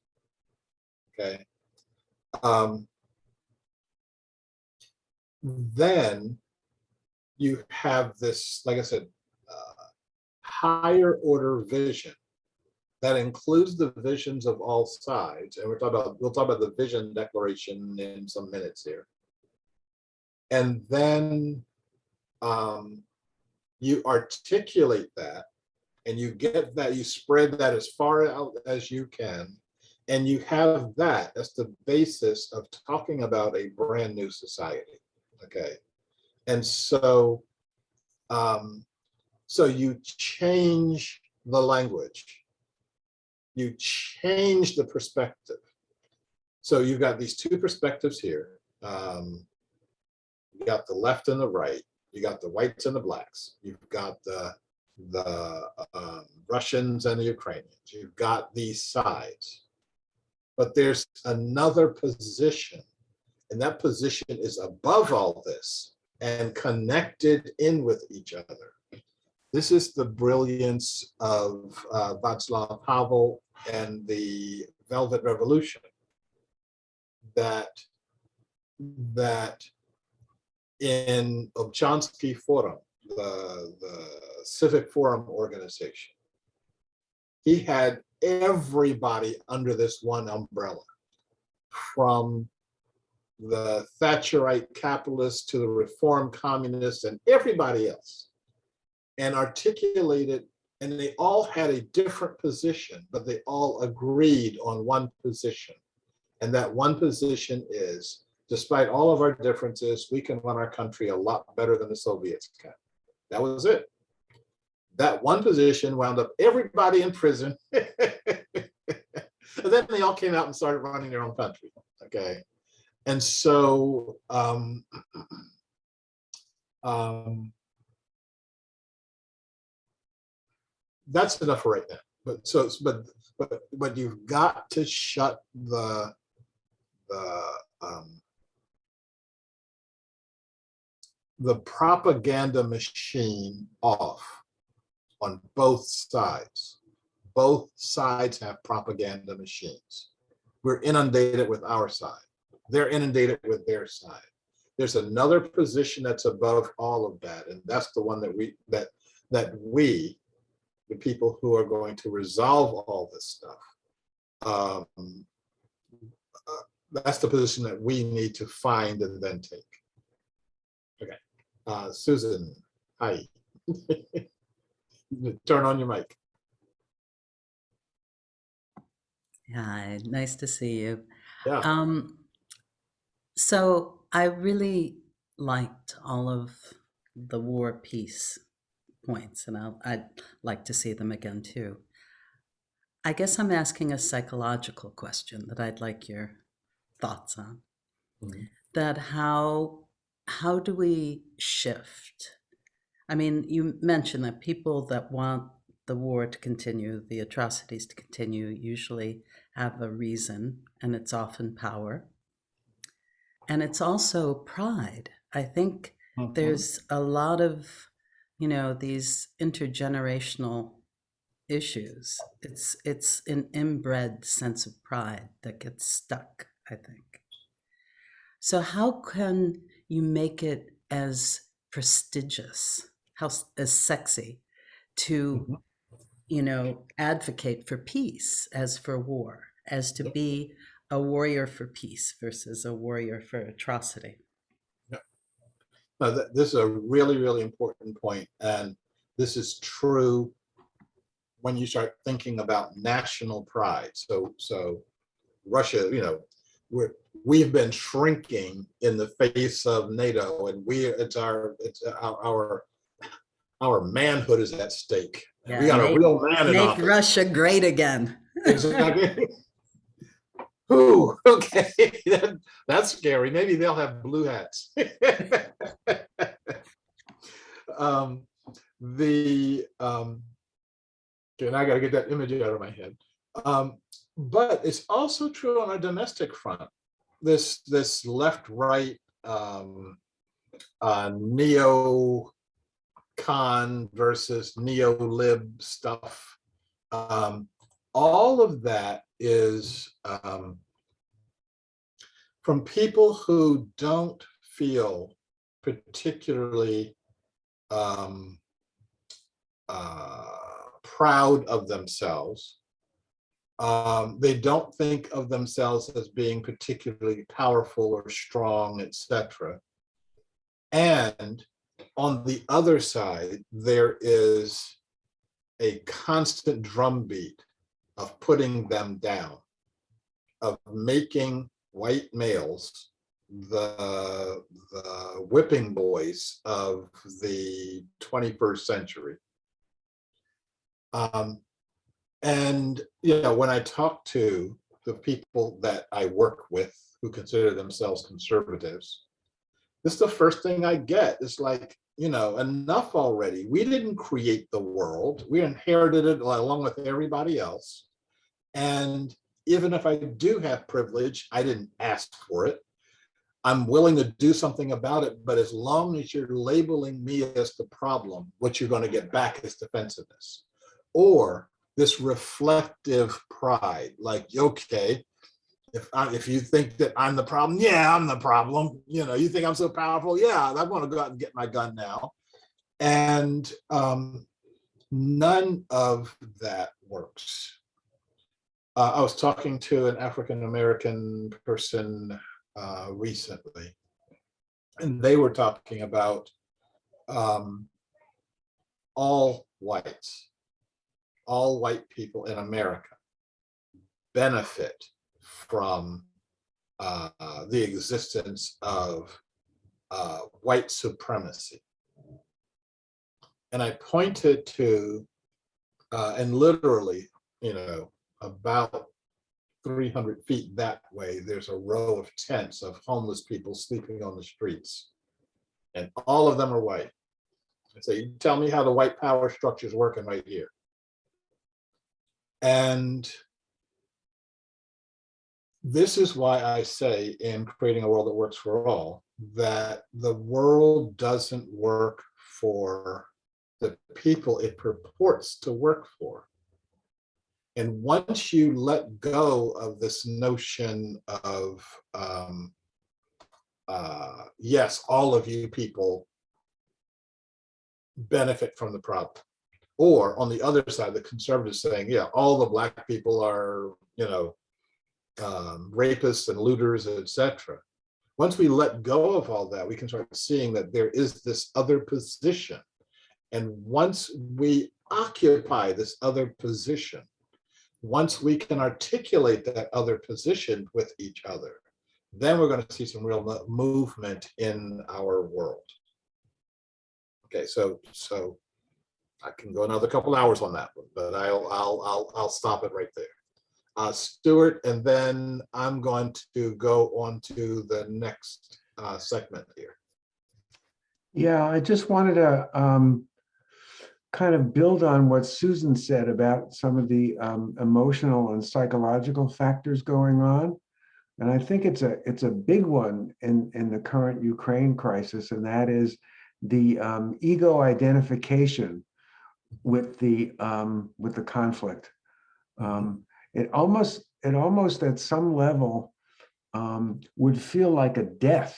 Okay. Then you have this, like I said, higher order vision that includes the visions of all sides. And we'll talk about the vision declaration in some minutes here. And then you articulate that, and you get that, you spread that as far out as you can, and you have that as the basis of talking about a brand new society. Okay. And so so you change the language, you change the perspective. So you've got these two perspectives here. You got the left and the right, you got the whites and the blacks, you've got the Russians and the Ukrainians, you've got these sides. But there's another position, and that position is above all this and connected in with each other. This is the brilliance of Václav Havel and the Velvet Revolution, that in Obchansky Forum, the civic forum organization, he had everybody under this one umbrella, from the Thatcherite capitalists to the reform communists and everybody else, and articulated, and they all had a different position, but they all agreed on one position. And that one position is, despite all of our differences, we can run our country a lot better than the Soviets can. That was it. That one position wound up everybody in prison. And then they all came out and started running their own country. Okay. And so that's enough for right now. But you've got to shut the propaganda machine off on both sides. Both sides have propaganda machines. We're inundated with our side. They're inundated with their side. There's another position that's above all of that, and that's the one that we, the people who are going to resolve all this stuff, that's the position that we need to find and then take. Okay, Susan, hi. Turn on your mic. Hi, nice to see you. Yeah. So I really liked all of the war peace points, and I'd like to see them again too. I guess I'm asking a psychological question that I'd like your thoughts on. Mm-hmm. That how do we shift? I mean, you mentioned that people that want the war to continue, the atrocities to continue, usually have a reason, and it's often power. And it's also pride. I think there's a lot of, these intergenerational issues. It's an inbred sense of pride that gets stuck, I think. So how can you make it as prestigious, as sexy to, advocate for peace as for war, as to be a warrior for peace versus a warrior for atrocity? Yeah. No, this is a really, really important point. And this is true when you start thinking about national pride. So Russia, we've been shrinking in the face of NATO, and our manhood is at stake. Yeah, we got a real man in office. Make Russia great again. Exactly. Ooh, okay, that's scary. Maybe they'll have blue hats. And I got to get that image out of my head. But it's also true on our domestic front. This left-right neo-con versus neo-lib stuff. All of that is from people who don't feel particularly um, proud of themselves. They don't think of themselves as being particularly powerful or strong, etc. And on the other side, there is a constant drumbeat of putting them down, of making white males the whipping boys of the 21st century. And when I talk to the people that I work with who consider themselves conservatives, this is the first thing I get. It's like, enough already. We didn't create the world. We inherited it along with everybody else. And even if I do have privilege, I didn't ask for it. I'm willing to do something about it. But as long as you're labeling me as the problem, what you're going to get back is defensiveness or this reflective pride. Like, okay, if you think that I'm the problem, yeah, I'm the problem. You think I'm so powerful, yeah, I want to go out and get my gun now. And none of that works. I was talking to an African-American person recently, and they were talking about all white people in America benefit from the existence of white supremacy. And I pointed to, and literally, about 300 feet that way, there's a row of tents of homeless people sleeping on the streets. And all of them are white. I say, you tell me how the white power structure is working right here. And this is why I say in Creating a World That Works for All, that the world doesn't work for the people it purports to work for. And once you let go of this notion of, yes, all of you people benefit from the problem. Or on the other side, the conservatives saying, yeah, all the Black people are, rapists and looters, etc. Once we let go of all that, we can start seeing that there is this other position. And once we occupy this other position, once we can articulate that other position with each other, then we're going to see some real movement in our world. Okay, so I can go another couple hours on that one, but I'll stop it right there. Stuart, and then I'm going to go on to the next segment here. Yeah, I just wanted to kind of build on what Susan said about some of the emotional and psychological factors going on. And I think it's a big one in the current Ukraine crisis, and that is the ego identification with the conflict. It almost at some level would feel like a death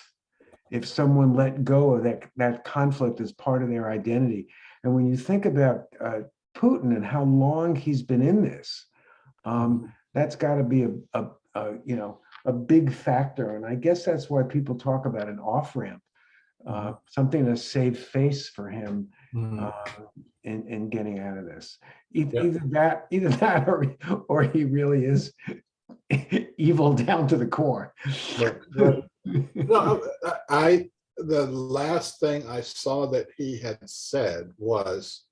if someone let go of that conflict as part of their identity. And when you think about Putin and how long he's been in this, that's got to be a big factor. And I guess that's why people talk about an off-ramp, something to save face for him in getting out of this. Either that, or he really is evil down to the core. No, the last thing I saw that he had said was,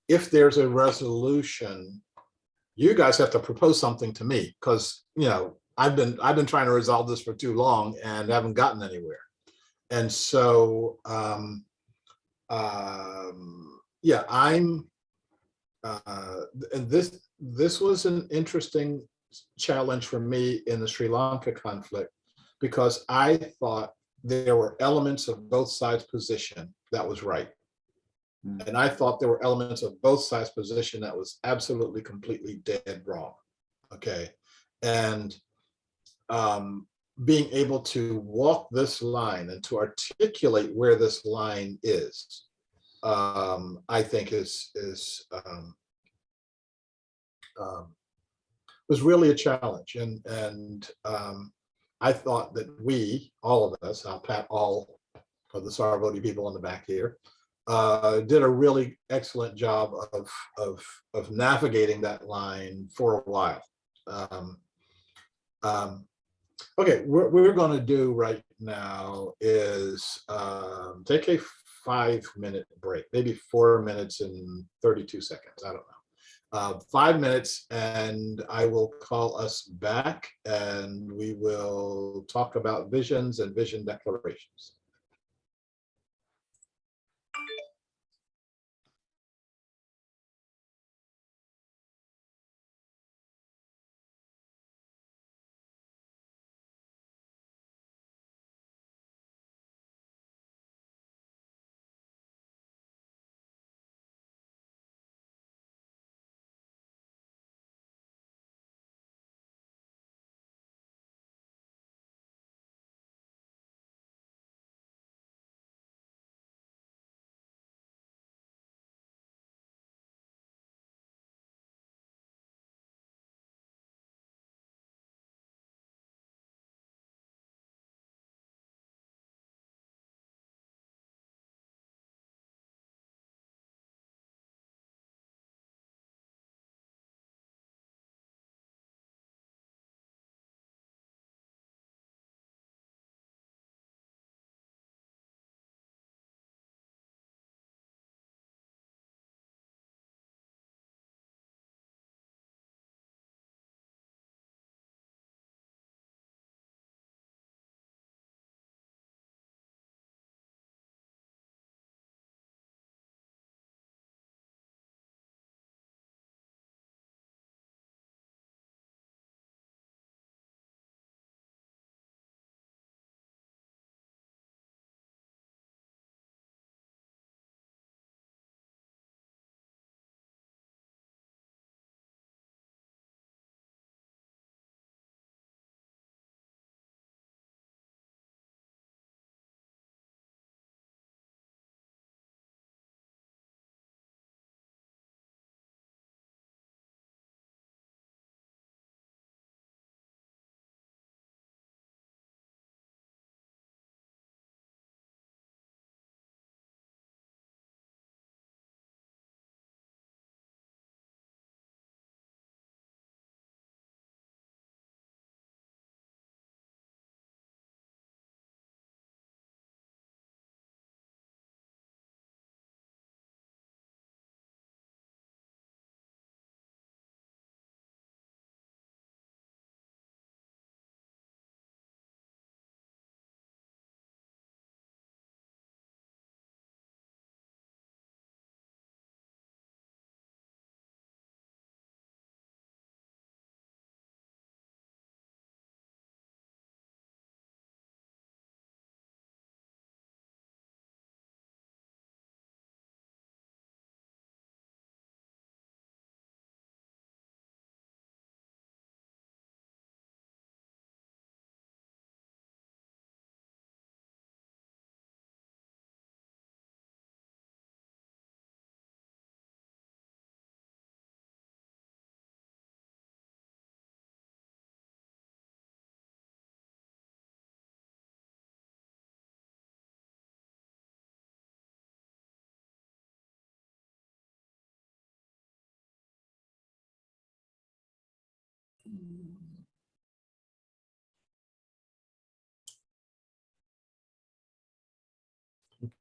if there's a resolution, you guys have to propose something to me, because I've been trying to resolve this for too long and haven't gotten anywhere. And so yeah, I'm and this was an interesting challenge for me in the Sri Lanka conflict, because I thought there were elements of both sides' position that was right. And I thought there were elements of both sides' position that was absolutely, completely dead wrong. Okay. And being able to walk this line and to articulate where this line is, I think was really a challenge. And I thought that we, all of us, I'll pat all of the Sarvoti people on the back here, did a really excellent job of navigating that line for a while. Okay, what we're going to do right now is take a 5-minute break, maybe 4 minutes and 32 seconds. I don't know. 5 minutes, and I will call us back, and we will talk about visions and vision declarations.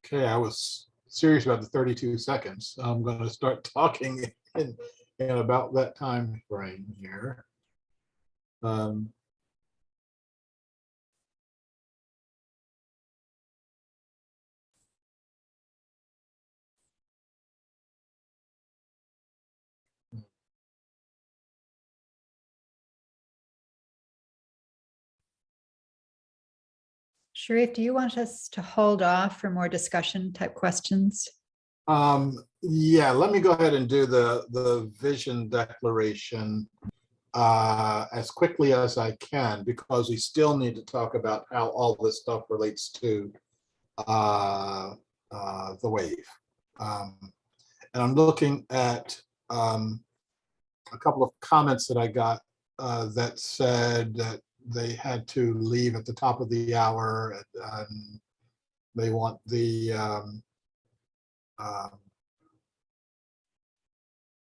Okay, I was serious about the 32 seconds. I'm going to start talking in about that time frame here. Sharif, do you want us to hold off for more discussion type questions? Yeah, let me go ahead and do the vision declaration. as quickly as I can, because we still need to talk about how all this stuff relates to the wave. And I'm looking at a couple of comments that I got that said that they had to leave at the top of the hour, and they want the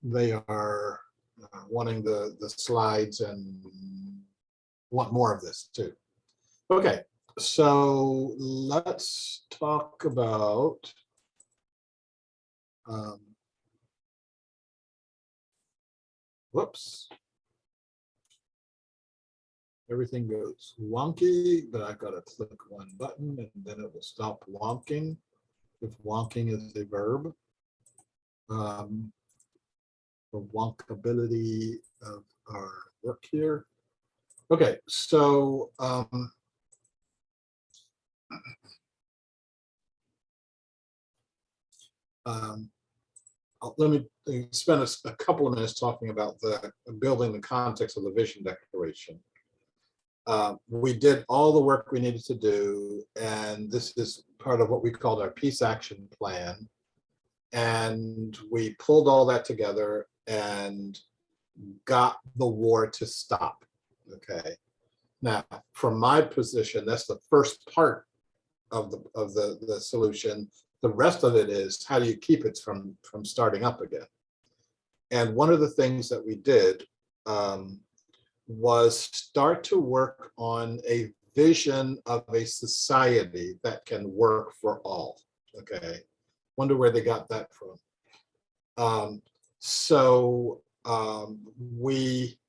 they are wanting the slides and want more of this too. Okay, so let's talk about whoops. Everything goes wonky, but I've got to click one button and then it will stop wonking, if wonking is a verb. The wonkability of our work here. Okay, so let me spend a couple of minutes talking about the building the context of the vision declaration. We did all the work we needed to do, and this is part of what we called our peace action plan. And we pulled all that together and got the war to stop. Okay. Now, from my position, that's the first part of the solution. The rest of it is how do you keep it from starting up again? And one of the things that we did was start to work on a vision of a society that can work for all. Okay. Wonder where they got that from. We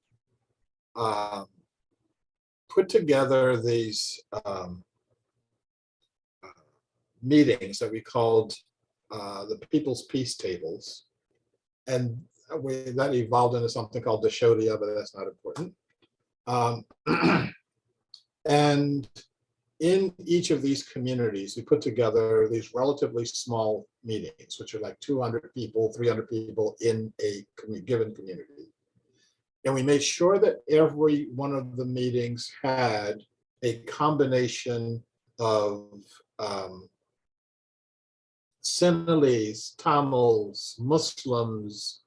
put together these meetings that we called the People's Peace Tables. And that evolved into something called the Shodia, but that's not important. And in each of these communities, we put together these relatively small meetings, which are like 200 people, 300 people in a given community. And we made sure that every one of the meetings had a combination of Sinhalese, Tamils, Muslims,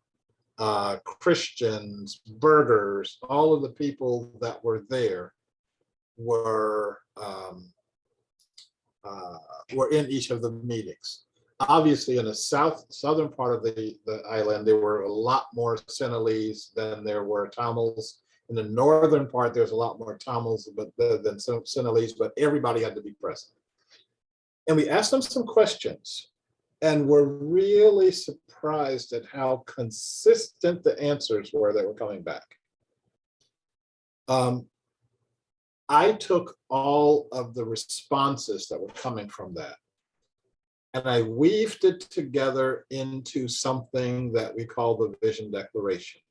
Christians, Burghers, all of the people that were there were in each of the meetings. Obviously, in the southern part of the island, there were a lot more Sinhalese than there were Tamils. In the northern part, there's a lot more Tamils than Sinhalese, but everybody had to be present. And we asked them some questions, and we're really surprised at how consistent the answers were that were coming back. I took all of the responses that were coming from that, and I weaved it together into something that we call the Vision Declaration.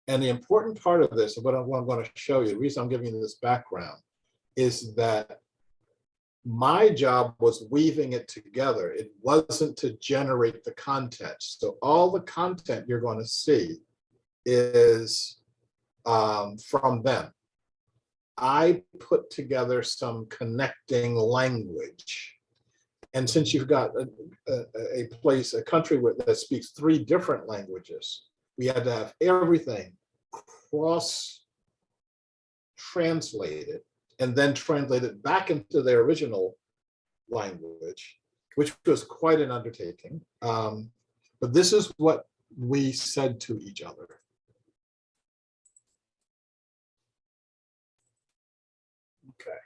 And the important part of this, and what I'm going to show you, the reason I'm giving you this background, is that my job was weaving it together. It wasn't to generate the content. So all the content you're going to see is from them. I put together some connecting language. And since you've got a country that speaks 3 different languages, we had to have everything cross-translated and then translated back into their original language, which was quite an undertaking. But this is what we said to each other. Okay.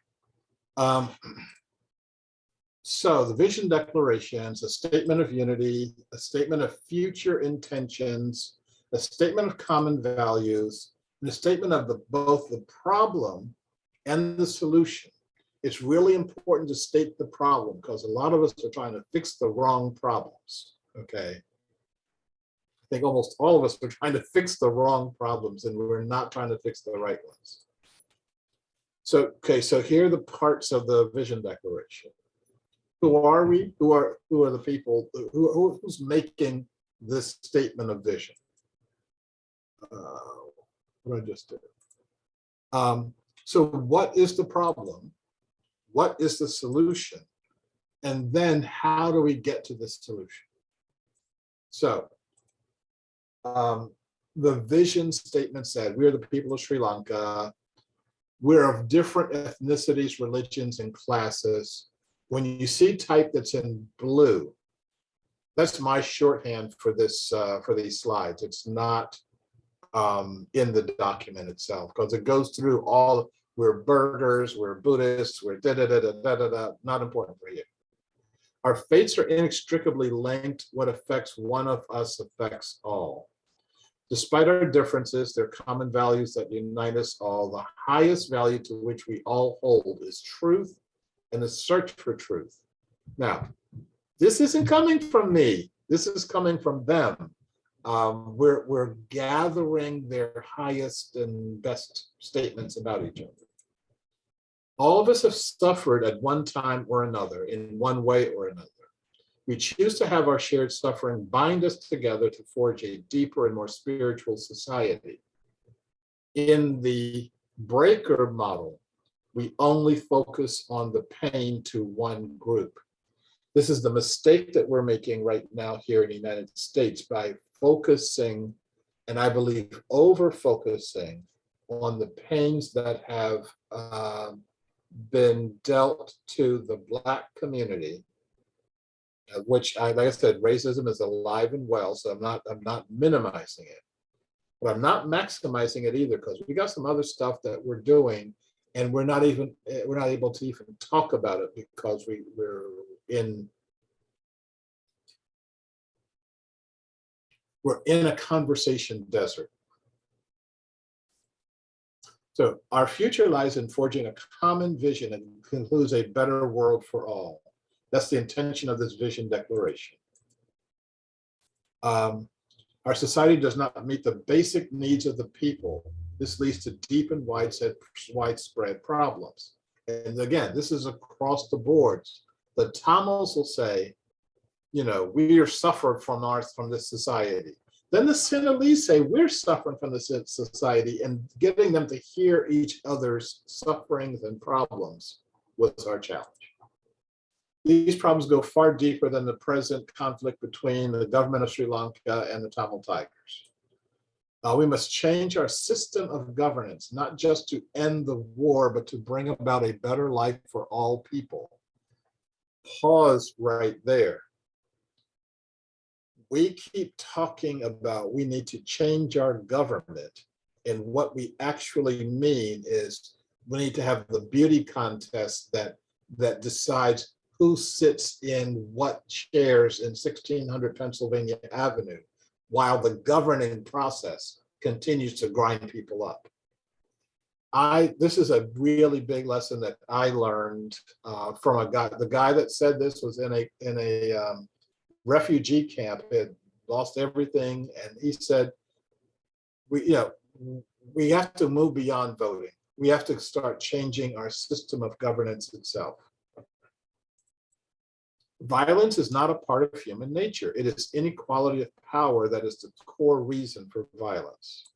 So the Vision Declaration is a statement of unity, a statement of future intentions, a statement of common values, and a statement of both the problem and the solution. It's really important to state the problem because a lot of us are trying to fix the wrong problems, okay? I think almost all of us are trying to fix the wrong problems and we're not trying to fix the right ones. So, okay, so here are the parts of the Vision Declaration. Who are we? Who are the people? Who's making this statement of vision? what did I just do? So what is the problem? What is the solution? And then how do we get to the solution? So the vision statement said, we are the people of Sri Lanka. We're of different ethnicities, religions, and classes. When you see type that's in blue, that's my shorthand for this for these slides. It's not in the document itself, because it goes through all. We're burghers, we're Buddhists, we're da da da da da da da. Not important for you. Our fates are inextricably linked. What affects one of us affects all. Despite our differences, there are common values that unite us all. The highest value to which we all hold is truth and the search for truth. Now, this isn't coming from me. This is coming from them. We're gathering their highest and best statements about each other. All of us have suffered at one time or another, in one way or another. We choose to have our shared suffering bind us together to forge a deeper and more spiritual society. In the breaker model, we only focus on the pain to one group. This is the mistake that we're making right now here in the United States by focusing, and I believe over-focusing, on the pains that have been dealt to the Black community, which, like I said, racism is alive and well, so I'm not minimizing it, but I'm not maximizing it either, because we got some other stuff that we're doing, and we're not able to even talk about it because we're in a conversation desert. So our future lies in forging a common vision that includes a better world for all. That's the intention of this vision declaration. Our society does not meet the basic needs of the people. This leads to deep and widespread problems. And again, this is across the boards. The Tamils will say, you know, we are suffering from this society. Then the Sinhalese say, we're suffering from this society, and getting them to hear each other's sufferings and problems was our challenge. These problems go far deeper than the present conflict between the government of Sri Lanka and the Tamil Tigers. We must change our system of governance, not just to end the war, but to bring about a better life for all people. Pause right there. We keep talking about we need to change our government, and what we actually mean is we need to have the beauty contest that decides who sits in what chairs in 1600 Pennsylvania Avenue, while the governing process continues to grind people up. This is a really big lesson that I learned from a guy. The guy that said this was in a refugee camp, had lost everything, and he said, we have to move beyond voting. We have to start changing our system of governance itself. Violence is not a part of human nature. It is inequality of power that is the core reason for violence.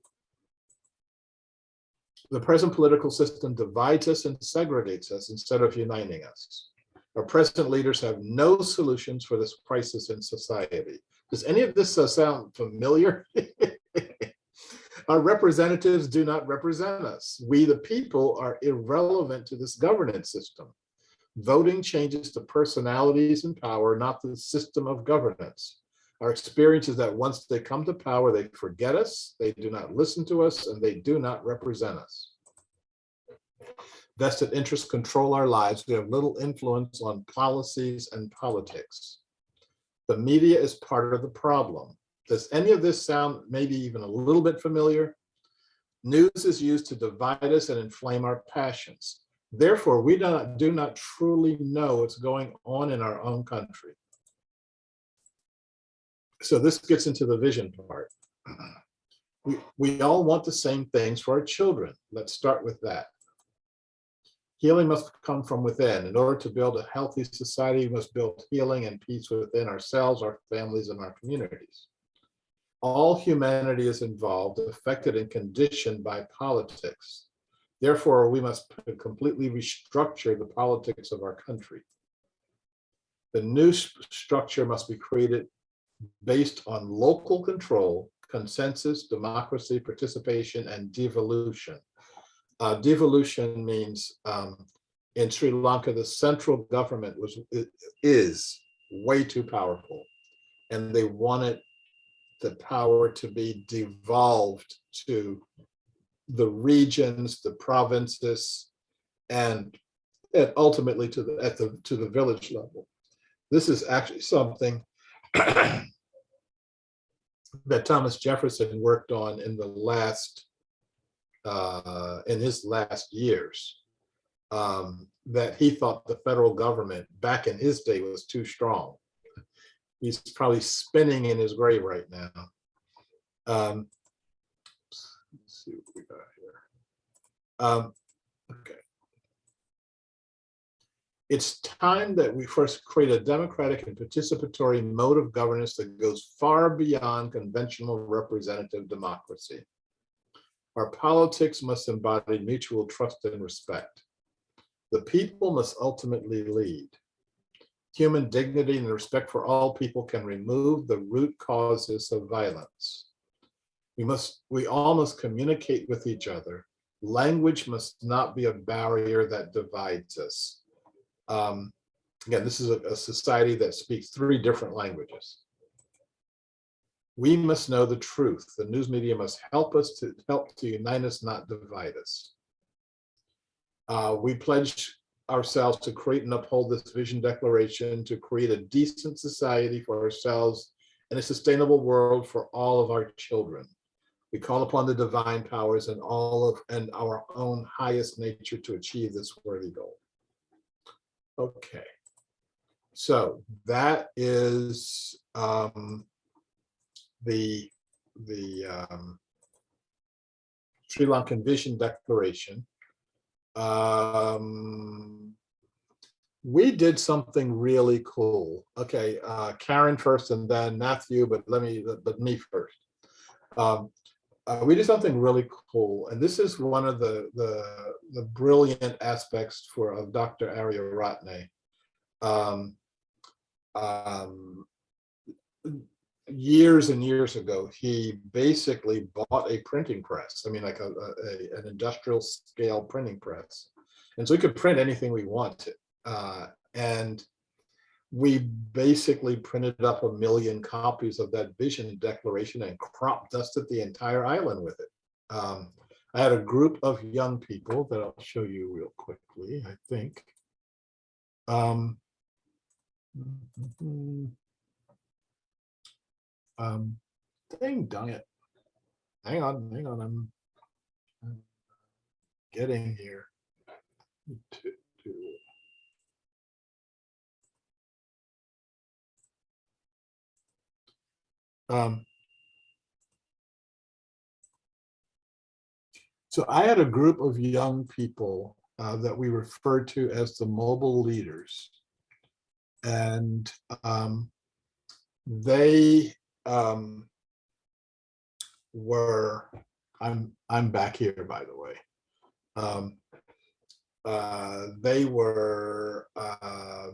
The present political system divides us and segregates us instead of uniting us. Our present leaders have no solutions for this crisis in society. Does any of this sound familiar? Our representatives do not represent us. We, the people, are irrelevant to this governance system. Voting changes the personalities and power, not the system of governance. Our experience is that once they come to power, they forget us, they do not listen to us, and they do not represent us. Vested interests control our lives. We have little influence on policies and politics. The media is part of the problem. Does any of this sound maybe even a little bit familiar? News is used to divide us and inflame our passions. Therefore, we do not truly know what's going on in our own country. So this gets into the vision part. We all want the same things for our children. Let's start with that. Healing must come from within. In order to build a healthy society, we must build healing and peace within ourselves, our families, and our communities. All humanity is involved, affected, and conditioned by politics. Therefore, we must completely restructure the politics of our country. The new structure must be created based on local control, consensus, democracy, participation, and devolution. Devolution means in Sri Lanka, the central government is way too powerful, and they wanted the power to be devolved to the regions, the provinces, and ultimately to the village level. This is actually something that Thomas Jefferson worked on in his last years. That he thought the federal government back in his day was too strong. He's probably spinning in his grave right now. Let's see what we got here. Okay. It's time that we first create a democratic and participatory mode of governance that goes far beyond conventional representative democracy. Our politics must embody mutual trust and respect. The people must ultimately lead. Human dignity and respect for all people can remove the root causes of violence. We all must communicate with each other. Language must not be a barrier that divides us. Again, this is a society that speaks 3 different languages. We must know the truth. The news media must help to unite us, not divide us. We pledge ourselves to create and uphold this vision declaration, to create a decent society for ourselves and a sustainable world for all of our children. We call upon the divine powers and our own highest nature to achieve this worthy goal. Okay, so that is the Sri Lankan Vision Declaration. We did something really cool. Okay, Karen first, and then Matthew, but me first. We did something really cool, and this is one of the brilliant aspects of Dr. Arya Years and years ago, he basically bought a printing press. I mean, like an industrial scale printing press, and so we could print anything we wanted. And we basically printed up 1 million copies of that vision declaration and crop dusted the entire island with it. I had a group of young people that I'll show you real quickly, I think. Dang it. Hang on, I'm getting here. So I had a group of young people that we referred to as the mobile leaders. And they were, I'm back here, by the way. They were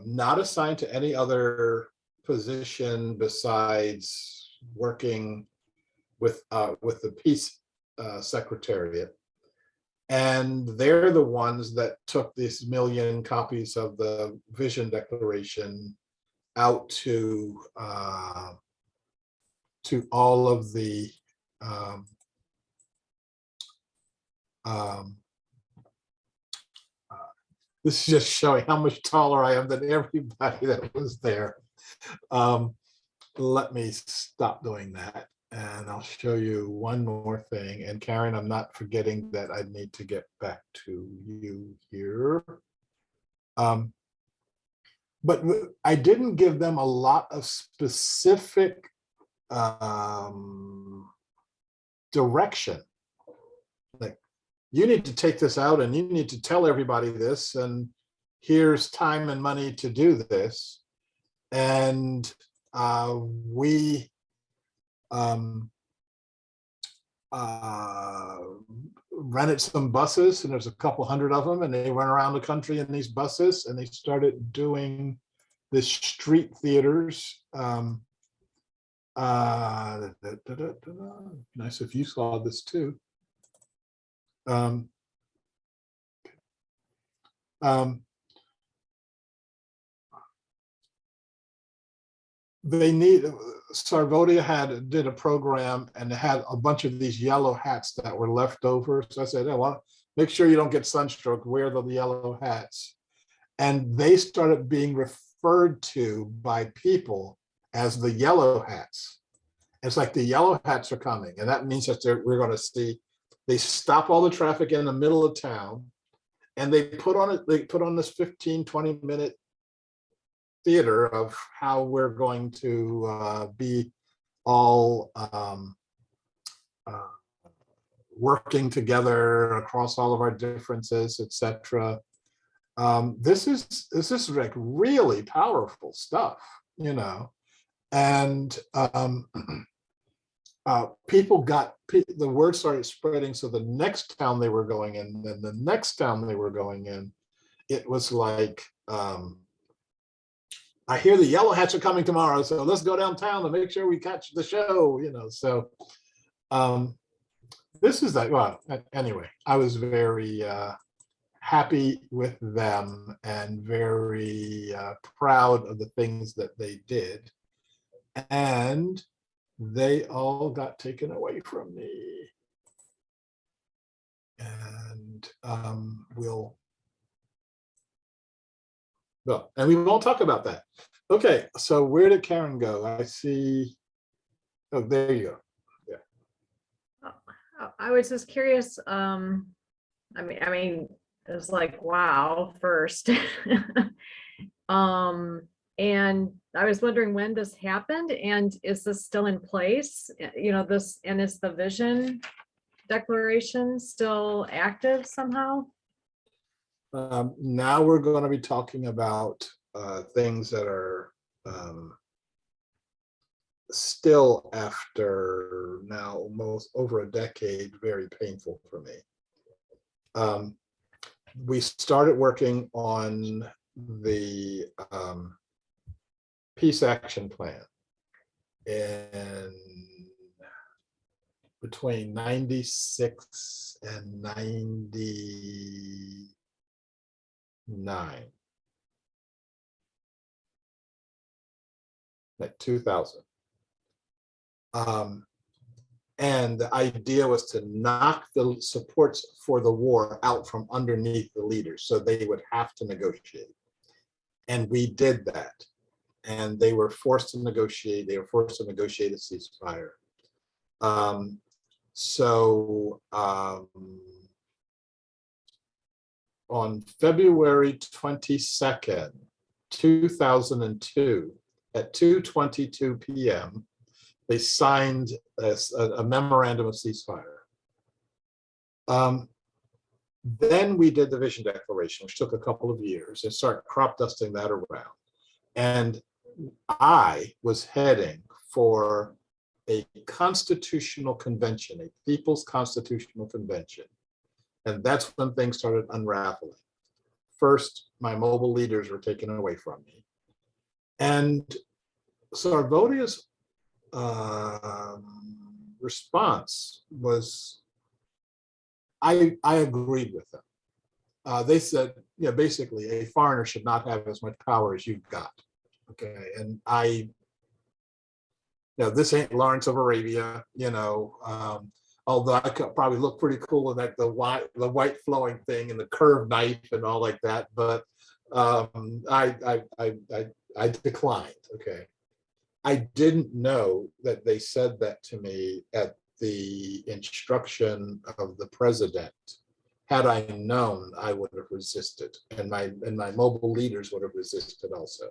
not assigned to any other position besides working with the Peace Secretariat. And they're the ones that took this 1 million copies of the Vision Declaration out to all of the this is just showing how much taller I am than everybody that was there. Let me stop doing that, and I'll show you one more thing. And Karen, I'm not forgetting that I need to get back to you here. But I didn't give them a lot of specific direction. Like, you need to take this out and you need to tell everybody this, and here's time and money to do this. And we rented some buses, and there's a couple hundred of them, and they went around the country in these buses, and they started doing this street theaters. Nice if you saw this too. Sarvodia did a program, and they had a bunch of these yellow hats that were left over. So I said, I want to make sure you don't get sunstroke, wear the yellow hats. And they started being referred to by people as the yellow hats. It's like the yellow hats are coming, and that means that we're going to see, they stop all the traffic in the middle of town, and they put on this 15-20 minute theater of how we're going to be all working together across all of our differences, etc. This is like really powerful stuff, you know, and the word started spreading. So the next town they were going in, then the next town they were going in, it was like, I hear the yellow hats are coming tomorrow, so let's go downtown to make sure we catch the show, you know. So this is like, well, anyway, I was very happy with them and very proud of the things that they did. And they all got taken away from me. And and we won't talk about that. Okay, so where did Karen go? I see, oh, there you go. Yeah. I was just curious. I mean, it was like, wow, first. And I was wondering when this happened, and is this still in place? You know, and is the vision declaration still active somehow? Now we're going to be talking about things that are still, after now almost over a decade, very painful for me. We started working on the Peace Action Plan in between 96 and 99, like 2000. And the idea was to knock the supports for the war out from underneath the leaders, so they would have to negotiate. And we did that. And they were forced to negotiate. They were forced to negotiate a ceasefire. On February 22nd, 2002, at 2:22 p.m., they signed a memorandum of ceasefire. Then we did the vision declaration, which took a couple of years, and started crop dusting that around. And I was heading for a constitutional convention, a people's constitutional convention. And that's when things started unraveling. First, my mobile leaders were taken away from me. And Sarvodia's response was, I agreed with them. They said, yeah, basically, a foreigner should not have as much power as you've got. Okay, and this ain't Lawrence of Arabia, although I could probably look pretty cool in that the white flowing thing and the curved knife and all like that, but I declined. Okay, I didn't know that they said that to me at the instruction of the president. Had I known, I would have resisted, and my mobile leaders would have resisted also.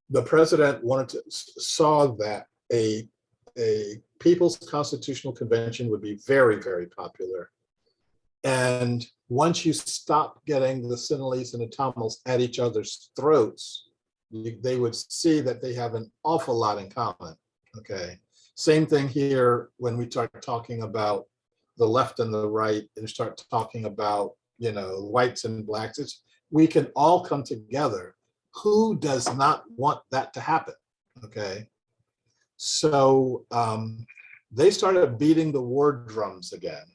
The president saw that a people's constitutional convention would be very, very popular. And once you stop getting the Sinhalese and the Tamils at each other's throats, they would see that they have an awful lot in common. Okay. Same thing here when we start talking about the left and the right and start talking about, you know, whites and blacks. We can all come together. Who does not want that to happen? Okay. So they started beating the war drums again.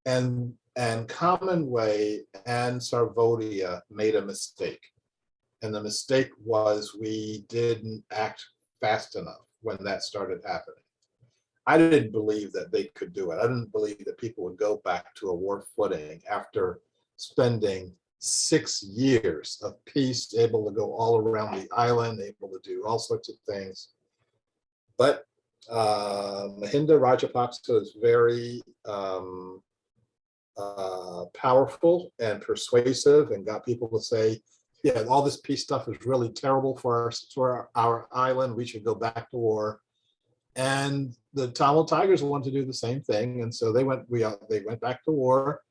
And Commonway and Sarvodia made a mistake. And the mistake was we didn't act fast enough when that started happening. I didn't believe that they could do it. I didn't believe that people would go back to a war footing after spending 6 years of peace, able to go all around the island, able to do all sorts of things. But Mahinda Rajapaksa is very powerful and persuasive and got people to say, yeah, all this peace stuff is really terrible for our island. We should go back to war. And the Tamil Tigers wanted to do the same thing. And so they went back to war.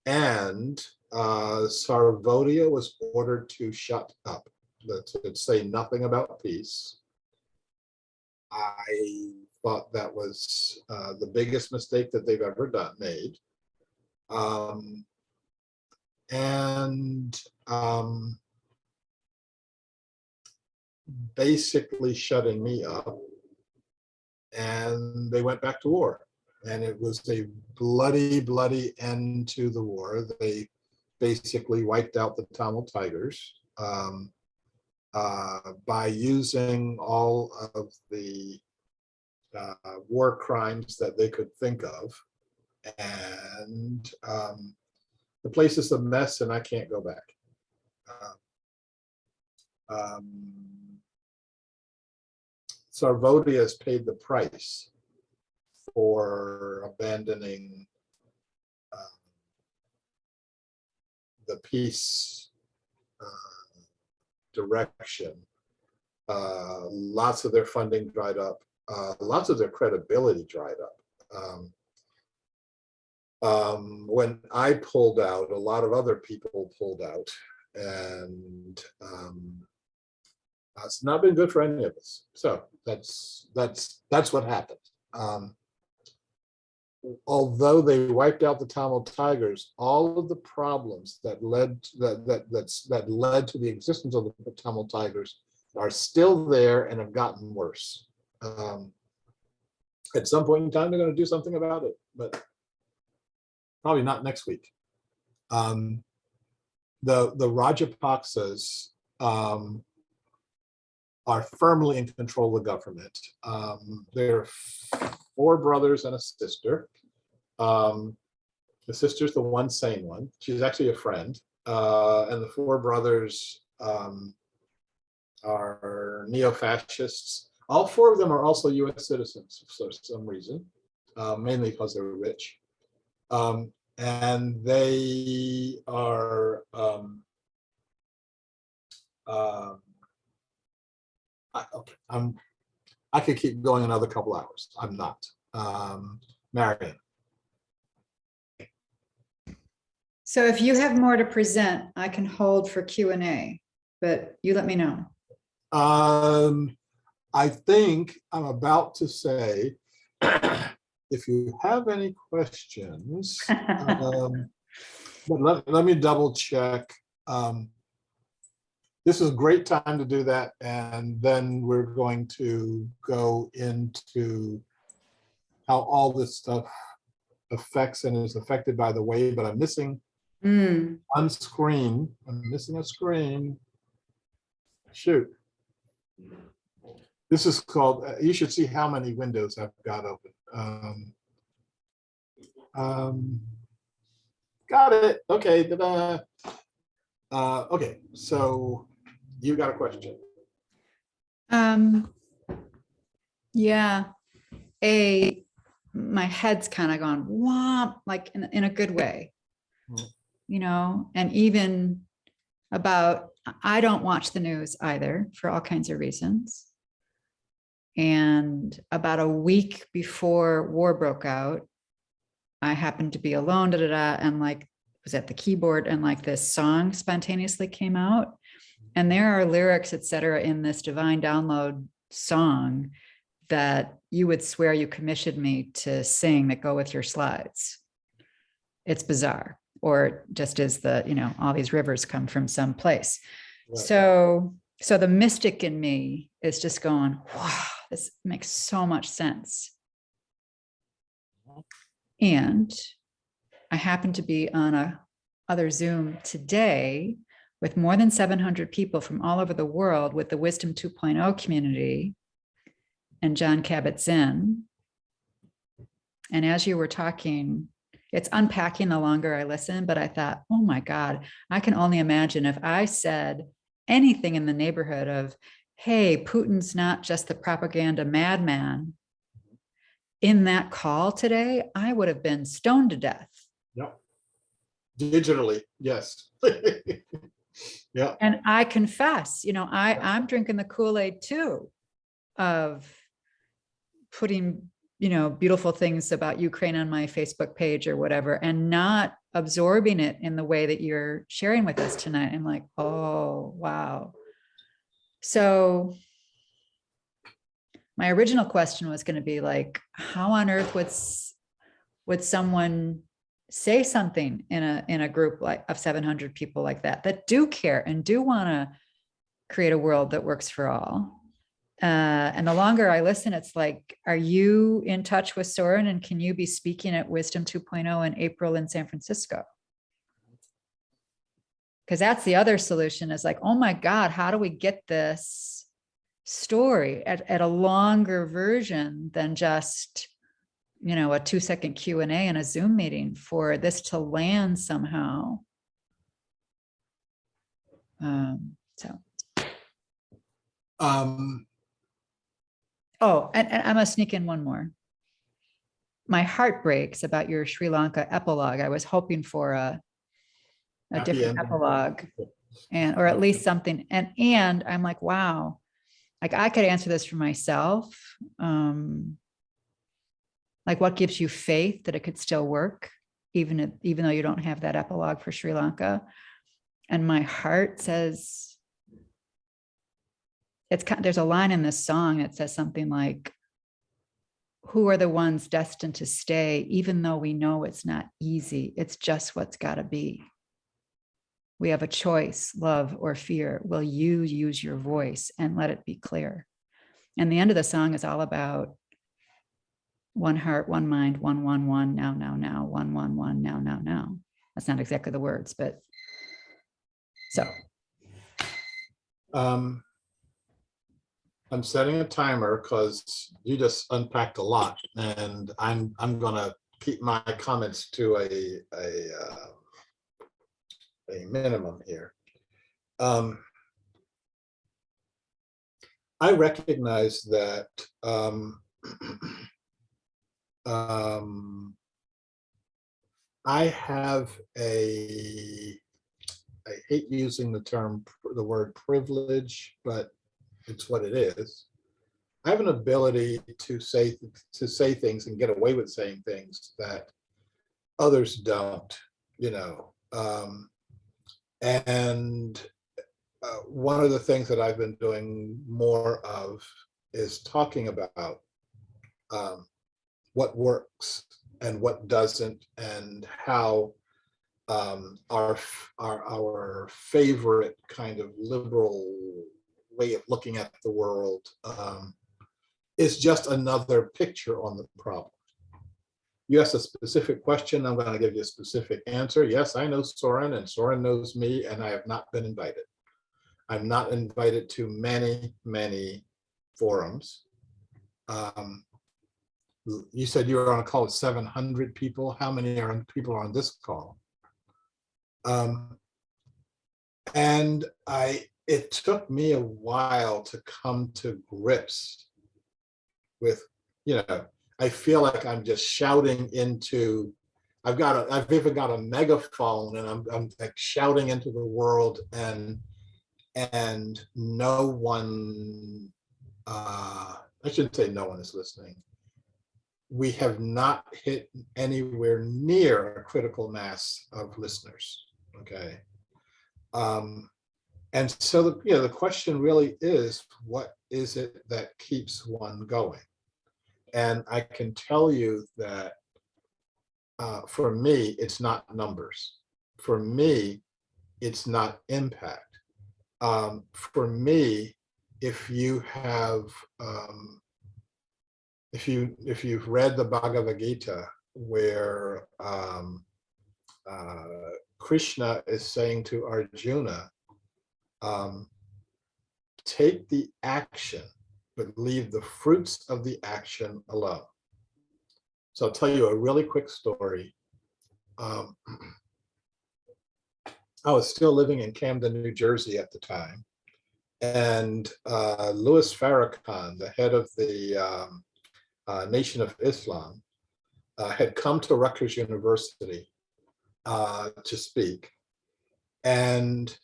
And Sarvodia was ordered to shut up, to say nothing about peace. I thought that was the biggest mistake that they've ever made. Basically shutting me up, and they went back to war. And it was a bloody, bloody end to the war. They basically wiped out the Tamil Tigers by using all of the war crimes that they could think of. And the place is a mess, and I can't go back. Sarvodia has paid the price for abandoning the peace direction. Lots of their funding dried up. Lots of their credibility dried up. When I pulled out, a lot of other people pulled out, and it's not been good for any of us. So that's what happened. Although they wiped out the Tamil Tigers, all of the problems that led to the existence of the Tamil Tigers are still there and have gotten worse. At some point in time, they're going to do something about it, but probably not next week. The Rajapaksas are firmly in control of the government. There are 4 brothers and a sister. The sister's the one sane one. She's actually a friend. And the 4 brothers are neo-fascists. All 4 of them are also US citizens for some reason, mainly because they're rich. And they are I could keep going another couple hours. I'm not. Marion. So if you have more to present, I can hold for Q&A, but you let me know. I think I'm about to say, if you have any questions, but let me double check. This is a great time to do that, and then we're going to go into how all this stuff affects and is affected by the wave, but I'm missing on screen. I'm missing a screen. Shoot. This is called, you should see how many windows I've got open. Got it. Okay. Okay, so you got a question. Yeah. My head's kind of gone womp, like in a good way, you know, and even about, I don't watch the news either for all kinds of reasons. And about a week before war broke out, I happened to be alone, and like was at the keyboard, and like this song spontaneously came out. And there are lyrics, etc., in this Divine Download song that you would swear you commissioned me to sing that go with your slides. It's bizarre. Or just as the, all these rivers come from some place. Right. So the mystic in me is just going, wow, this makes so much sense. And I happen to be on a other Zoom today with more than 700 people from all over the world with the Wisdom 2.0 community and John Kabat-Zinn. And as you were talking, it's unpacking the longer I listen, but I thought, oh my God, I can only imagine if I said anything in the neighborhood of, hey, Putin's not just the propaganda madman. In that call today, I would have been stoned to death. Yep. Digitally, yes. Yeah. And I confess, I'm drinking the Kool-Aid too of putting, beautiful things about Ukraine on my Facebook page or whatever, and not absorbing it in the way that you're sharing with us tonight. I'm like, oh, wow. So my original question was going to be like, how on earth would someone say something in a group like of 700 people like that do care and do want to create a world that works for all? And the longer I listen, it's like, are you in touch with Soren, and can you be speaking at Wisdom 2.0 in April in San Francisco? Because that's the other solution, is like, oh my God, how do we get this story at a longer version than just, a 2-second Q&A in a Zoom meeting for this to land somehow? Oh, and I'm gonna sneak in one more. My heart breaks about your Sri Lanka epilogue. I was hoping for a Happy different ending. epilogue, or at least something. And I'm like, wow, like I could answer this for myself. Like, what gives you faith that it could still work, even though you don't have that epilogue for Sri Lanka? And my heart says, there's a line in this song that says something like, who are the ones destined to stay, even though we know it's not easy, it's just what's got to be. We have a choice, love or fear. Will you use your voice and let it be clear? And the end of the song is all about one heart, one mind, one, now, one, now. That's not exactly the words, but so. I'm setting a timer because you just unpacked a lot, and I'm gonna keep my comments to a minimum here. I recognize that I have I hate using the word privilege, but it's what it is. I have an ability to say things and get away with saying things that others don't, and one of the things that I've been doing more of is talking about what works and what doesn't, and how our favorite kind of liberal way of looking at the world is just another picture on the problem. You asked a specific question, I'm going to give you a specific answer. Yes, I know Soren, and Soren knows me, and I have not been invited. I'm not invited to many, many forums. You said you were on a call with 700 people. How many people are on this call? And it took me a while to come to grips with, I feel like I'm just shouting into, I've even got a megaphone, and I'm like shouting into the world, and no one, I shouldn't say no one is listening. We have not hit anywhere near a critical mass of listeners, okay? And so the question really is, what is it that keeps one going? And I can tell you that for me, it's not numbers. For me, it's not impact. For me, if you have, if you've read the Bhagavad Gita, where Krishna is saying to Arjuna, take the action, but leave the fruits of the action alone. So I'll tell you a really quick story. I was still living in Camden, New Jersey at the time. And Louis Farrakhan, the head of the Nation of Islam, had come to Rutgers University to speak. And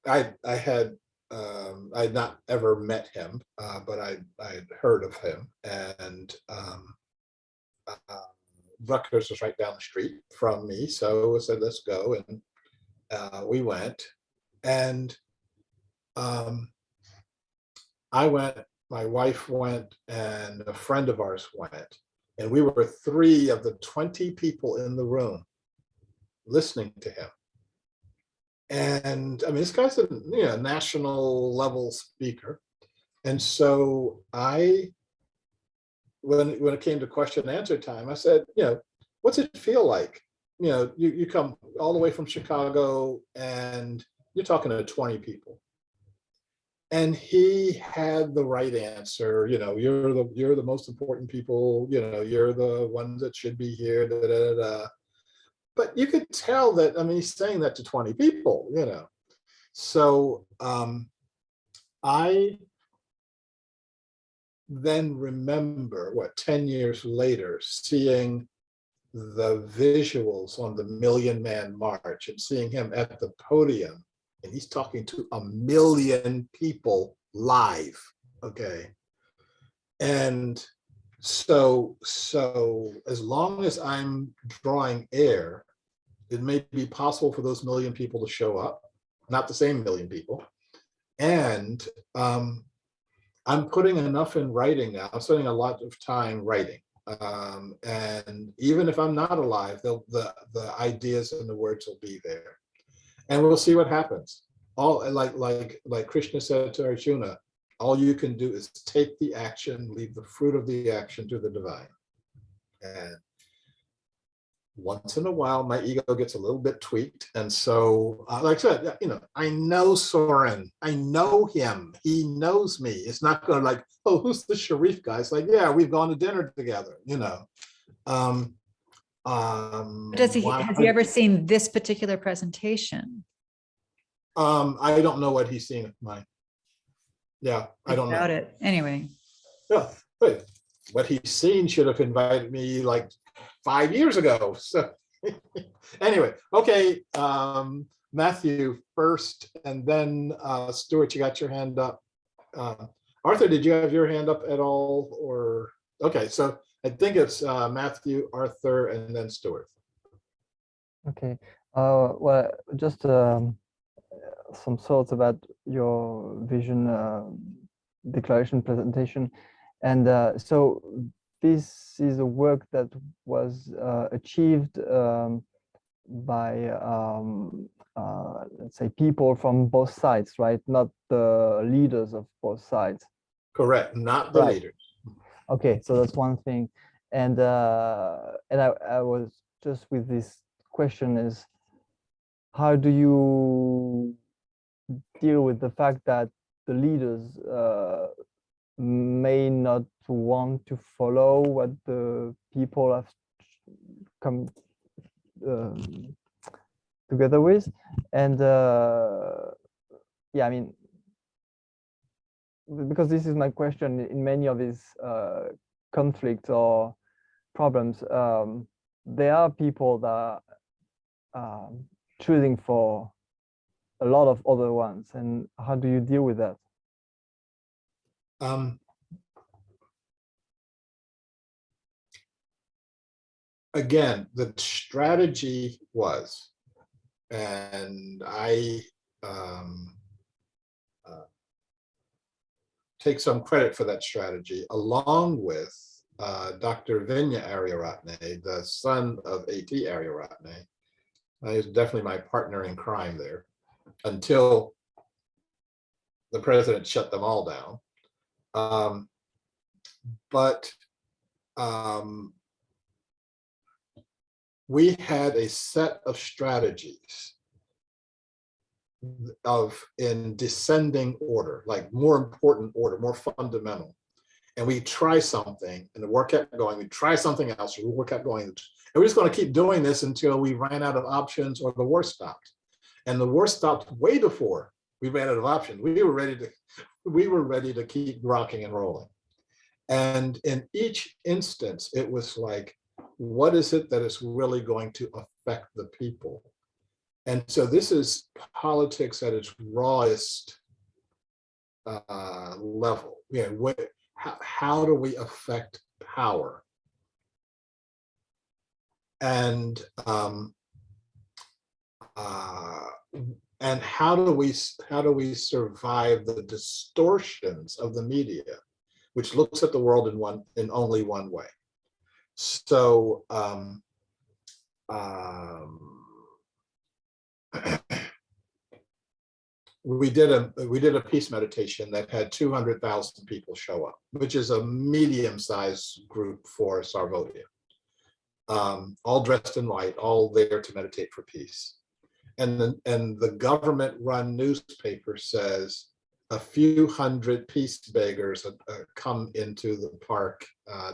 I had not ever met him, but I had heard of him. And Rutgers was right down the street from me. So I said, let's go. And we went. And I went, my wife went, and a friend of ours went. And we were 3 of the 20 people in the room listening to him. And I mean, this guy's a national level speaker. And so when it came to question and answer time, I said, what's it feel like? You come all the way from Chicago and you're talking to 20 people. And he had the right answer. You're the most important people. You're the ones that should be here. Da, da, da, da. But you could tell that, I mean, he's saying that to 20 people, So I then remember, 10 years later, seeing the visuals on the Million Man March and seeing him at the podium, and he's talking to 1 million people live, okay? And so as long as I'm drawing air, it may be possible for those 1 million people to show up, not the same 1 million people. And I'm putting enough in writing now. I'm spending a lot of time writing. And even if I'm not alive, the ideas and the words will be there. And we'll see what happens. All like Krishna said to Arjuna, all you can do is take the action, leave the fruit of the action to the divine. And once in a while, my ego gets a little bit tweaked. And so, like I said, I know Soren. I know him. He knows me. It's not going to like, oh, who's the Sharif guy? It's like, yeah, we've gone to dinner together, Has he ever seen this particular presentation? I don't know what he's seen of mine. Yeah, I don't know. About it. Anyway. Yeah, but what he's seen should have invited me like 5 years ago. So anyway, okay, Matthew first, and then Stuart, you got your hand up. Arthur, did you have your hand up at all? Or okay, so I think it's Matthew, Arthur, and then Stuart. Okay. Well, just some thoughts about your vision declaration presentation. And so this is a work that was achieved by, let's say, people from both sides, right? Not the leaders of both sides. Correct, not the leaders. Okay, so that's one thing. And I was just with this question is, how do you deal with the fact that the leaders may not want to follow what the people have come together with? And yeah, I mean, because this is my question in many of these conflicts or problems, there are people that are choosing for a lot of other ones, and how do you deal with that? Again, the strategy was, and I take some credit for that strategy, along with Dr. Vinya Ariyaratne, the son of A.T. Ariyaratne. He's definitely my partner in crime there, until the president shut them all down. We had a set of strategies in descending order, like more important order, more fundamental. And we try something and the work kept going, we try something else, the work kept going. And we're just going to keep doing this until we ran out of options or the war stopped. And the war stopped way before we ran out of options. We were ready to keep rocking and rolling. And in each instance, it was like, what is it that is really going to affect the people? And so this is politics at its rawest level. How do we affect power? And how do we survive the distortions of the media, which looks at the world in only one way? So we did a peace meditation that had 200,000 people show up, which is a medium-sized group for Sarvodia, all dressed in white, all there to meditate for peace. And the government-run newspaper says a few hundred peace beggars come into the park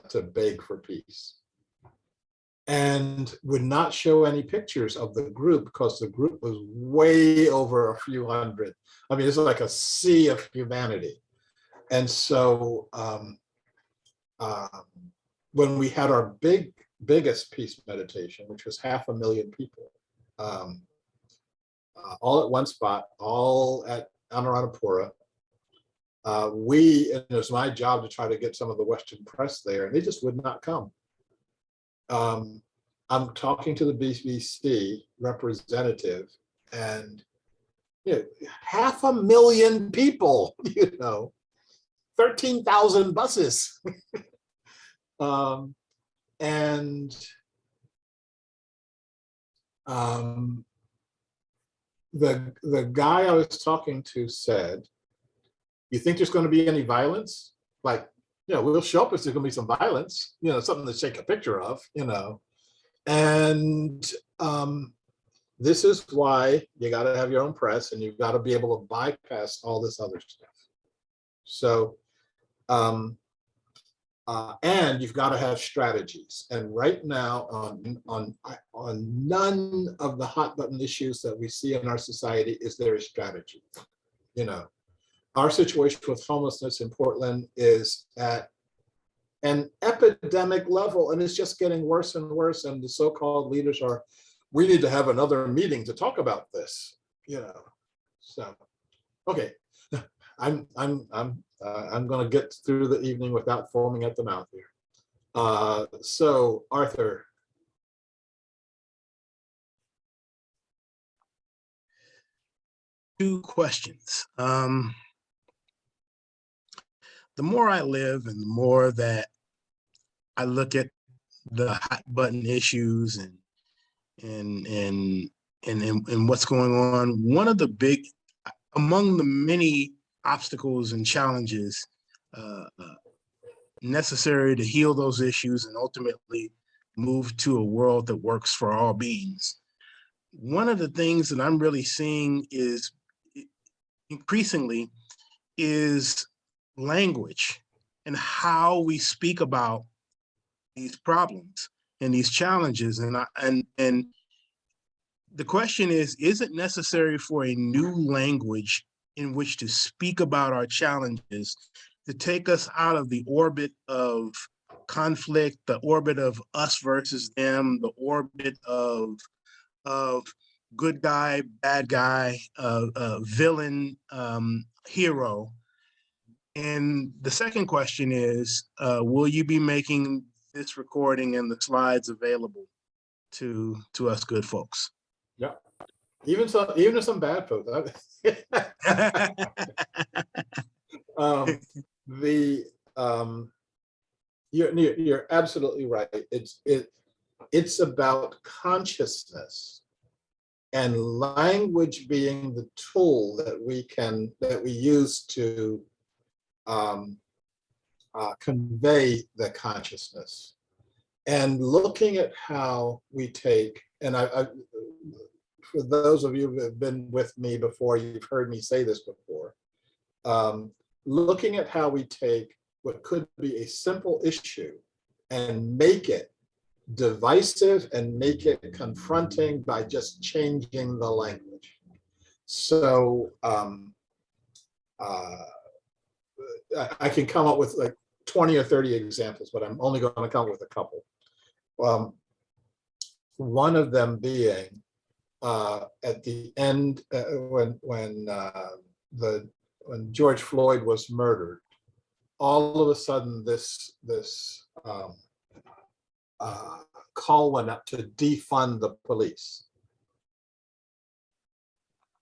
to beg for peace, and would not show any pictures of the group because the group was way over a few hundred. I mean, it's like a sea of humanity. And so when we had our biggest peace meditation, which was 500,000 people, all at one spot, all at Anuradhapura, and it was my job to try to get some of the Western press there, and they just would not come. I'm talking to the BBC representative, and 500,000 people, 13,000 buses. The guy I was talking to said, "You think there's going to be any violence? Like, we'll show up if there's going to be some violence, something to take a picture of, And this is why you got to have your own press, and you've got to be able to bypass all this other stuff. So, and you've got to have strategies. And right now, on none of the hot button issues that we see in our society is there a strategy. Our situation with homelessness in Portland is at an epidemic level, and it's just getting worse and worse. And the so-called leaders we need to have another meeting to talk about this. So, okay, I'm going to get through the evening without foaming at the mouth here. So, Arthur. Two questions. The more I live and the more that I look at the hot button issues and what's going on, one of the among the many obstacles and challenges necessary to heal those issues and ultimately move to a world that works for all beings. One of the things that I'm really seeing is increasingly is language and how we speak about these problems and these challenges. And the question is it necessary for a new language in which to speak about our challenges to take us out of the orbit of conflict, the orbit of us versus them, the orbit of good guy, bad guy, villain, hero? And the second question is, will you be making this recording and the slides available to us good folks? Yeah, even some bad folks. the you're absolutely right. It's about consciousness and language being the tool that we use to convey the consciousness, and looking at how we take, and I for those of you who have been with me before, you've heard me say this before, looking at how we take what could be a simple issue and make it divisive and make it confronting by just changing the language. So I can come up with like 20 or 30 examples, but I'm only going to come up with a couple. One of them being at the end, when George Floyd was murdered, all of a sudden this call went up to defund the police.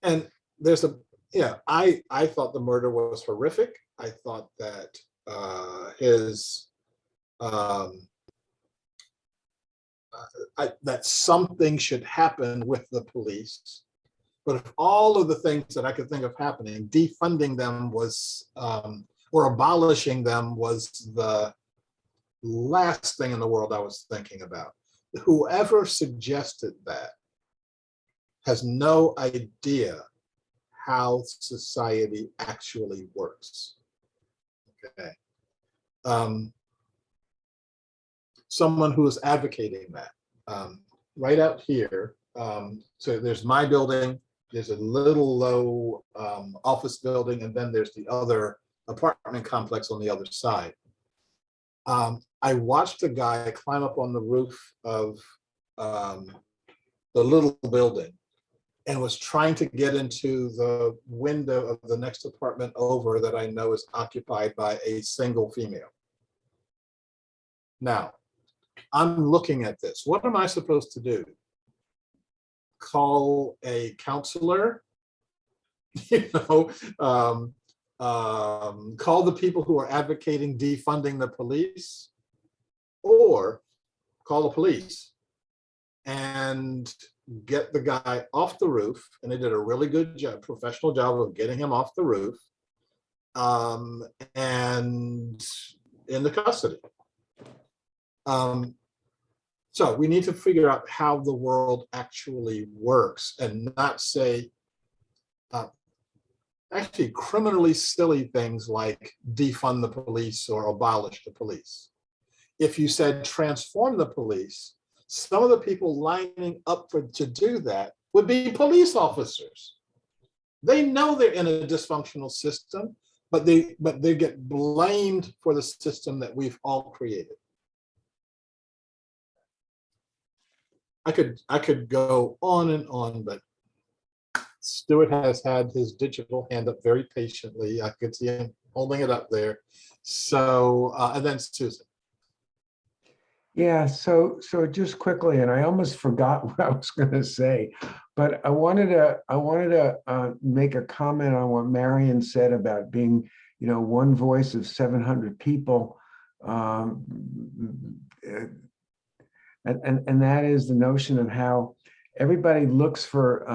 And there's I thought the murder was horrific. I thought that that something should happen with the police. But of all of the things that I could think of happening, defunding them was, or abolishing them was the last thing in the world I was thinking about. Whoever suggested that has no idea how society actually works. Okay. Someone who is advocating that, right out here. So there's my building, there's a little low office building, and then there's the other apartment complex on the other side. I watched a guy climb up on the roof of the little building and was trying to get into the window of the next apartment over that I know is occupied by a single female. Now, I'm looking at this. What am I supposed to do? Call a counselor? Call the people who are advocating defunding the police? Or call the police and get the guy off the roof? And they did a really good job, professional job of getting him off the roof and into custody. So we need to figure out how the world actually works and not say actually criminally silly things like defund the police or abolish the police. If you said transform the police, some of the people lining up to do that would be police officers. They know they're in a dysfunctional system, but they get blamed for the system that we've all created. I could go on, but Stuart has had his digital hand up very patiently. I could see him holding it up there. So, and then Susan. Yeah, so just quickly, and I almost forgot what I was going to say, but I wanted to make a comment on what Marion said about being, one voice of 700 people, and that is the notion of how everybody looks for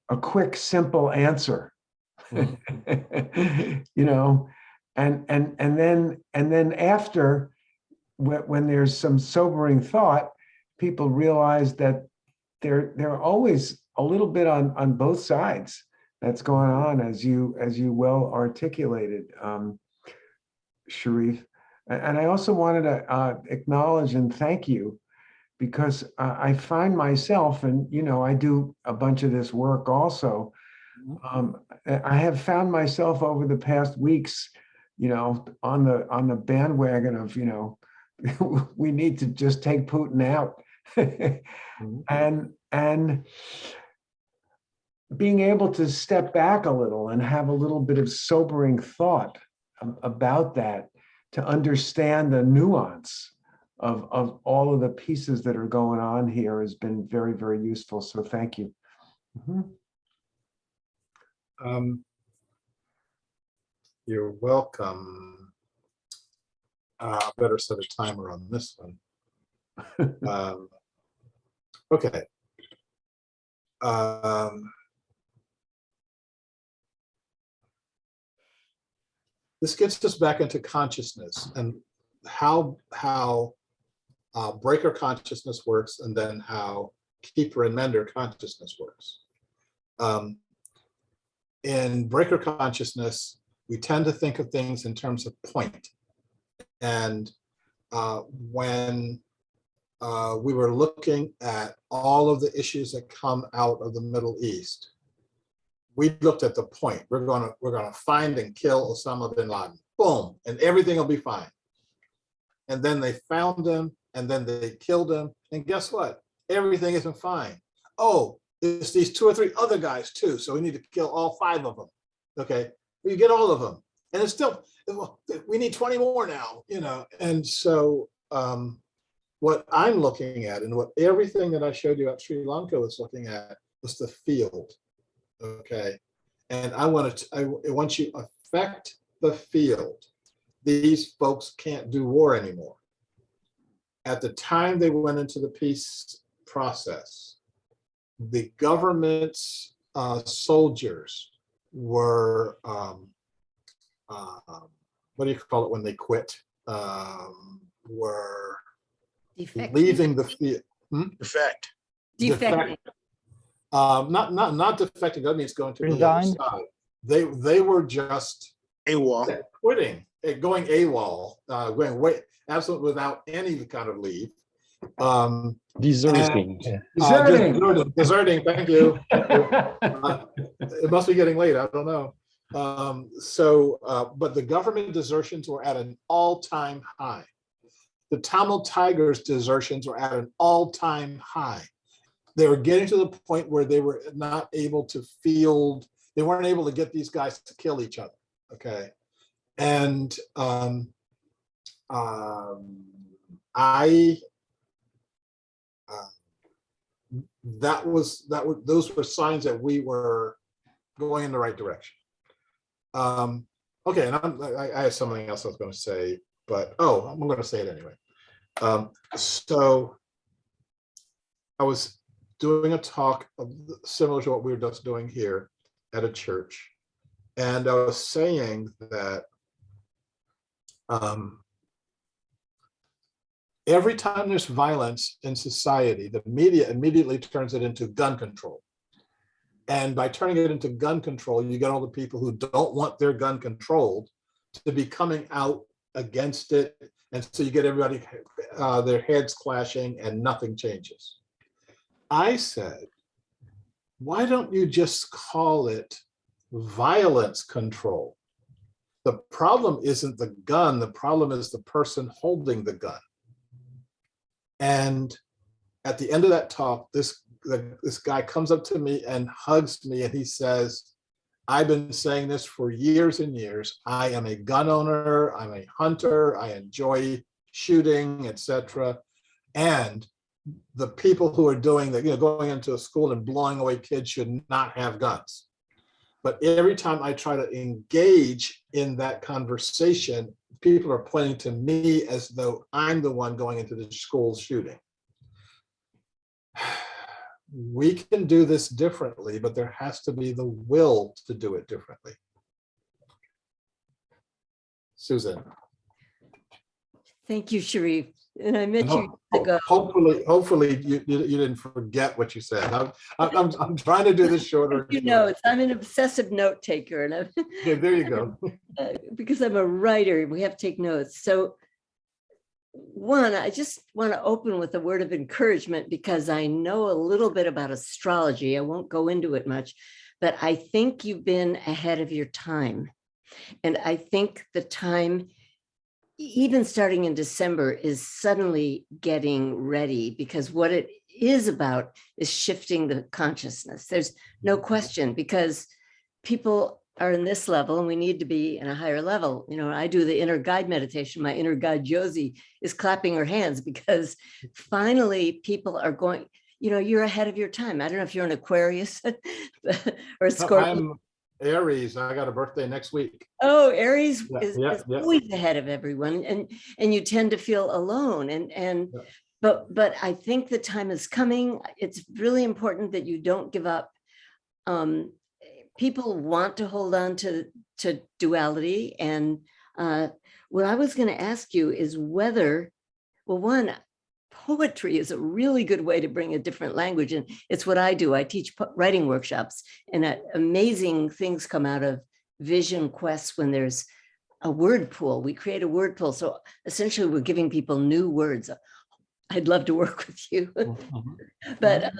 a quick, simple answer, And then after, when there's some sobering thought, people realize that they're always a little bit on both sides that's going on, as you well articulated, Sharif. And I also wanted to acknowledge and thank you, because I find myself, and I do a bunch of this work also. I have found myself over the past weeks, on the bandwagon of, we need to just take Putin out, and being able to step back a little and have a little bit of sobering thought about that, to understand the nuance of all of the pieces that are going on here has been very, very useful. So thank you. You're welcome. Better set a timer on this one. Okay. This gets us back into consciousness and how breaker consciousness works, and then how keeper and mender consciousness works. In breaker consciousness, we tend to think of things in terms of point. And when we were looking at all of the issues that come out of the Middle East, we looked at the point. We're gonna find and kill Osama bin Laden. Boom, and everything will be fine. And then they found him, and then they killed him. And guess what? Everything isn't fine. Oh, there's these 2 or 3 other guys too, so we need to kill all 5 of them. Okay, you get all of them, and it's still, we need 20 more now, you know. And so what I'm looking at, and what everything that I showed you at Sri Lanka was looking at, was the field. Okay, and once you affect the field, these folks can't do war anymore. At the time they went into the peace process, the government's soldiers were, what do you call it when they quit? Were leaving the field. Defect. Defecting. Not defecting. That means going to the other Resigned. side. They were just AWOL. quitting, going AWOL, going away, absolutely without any kind of leave. Deserting. Deserting. Thank you. It must be getting late. I don't know. But the government desertions were at an all-time high. The Tamil Tigers desertions were at an all-time high. They were getting to the point where they were not able to field, they weren't able to get these guys to kill each other, okay? And those were signs that we were going in the right direction. Okay, and I have something else I was going to say, but I'm going to say it anyway. So I was doing a talk similar to what we were just doing here at a church, and I was saying that every time there's violence in society, the media immediately turns it into gun control. And by turning it into gun control, you get all the people who don't want their gun controlled to be coming out against it. And so you get everybody, their heads clashing, and nothing changes. I said, why don't you just call it violence control? The problem isn't the gun, the problem is the person holding the gun. And at the end of that talk, this guy comes up to me and hugs me, and he says, I've been saying this for years and years. I am a gun owner, I'm a hunter, I enjoy shooting, etc. And the people who are doing that, going into a school and blowing away kids should not have guns. But every time I try to engage in that conversation, people are pointing to me as though I'm the one going into the school shooting. We can do this differently, but there has to be the will to do it differently. Susan. Thank you, Sharif. And I met you ago. Hopefully you didn't forget what you said. I'm trying to do this shorter. You know, I'm an obsessive note taker, and Okay, there you go. because I'm a writer, we have to take notes. So one, I just want to open with a word of encouragement, because I know a little bit about astrology. I won't go into it much, but I think you've been ahead of your time. And I think the time, even starting in December, is suddenly getting ready, because what it is about is shifting the consciousness. There's no question, because people are in this level and we need to be in a higher level. I do the inner guide meditation. My inner guide, Josie, is clapping her hands, because finally people are going, you're ahead of your time. I don't know if you're an Aquarius or a Scorpio. Aries, I got a birthday next week. Oh, Aries Yeah, is yeah. always ahead of everyone, and you tend to feel alone. And Yeah. but I think the time is coming. It's really important that you don't give up. People want to hold on to duality, and what I was going to ask you is whether, well, one, poetry is a really good way to bring a different language, and it's what I do. I teach writing workshops, and amazing things come out of vision quests when there's a word pool. We create a word pool, so essentially we're giving people new words. I'd love to work with you. But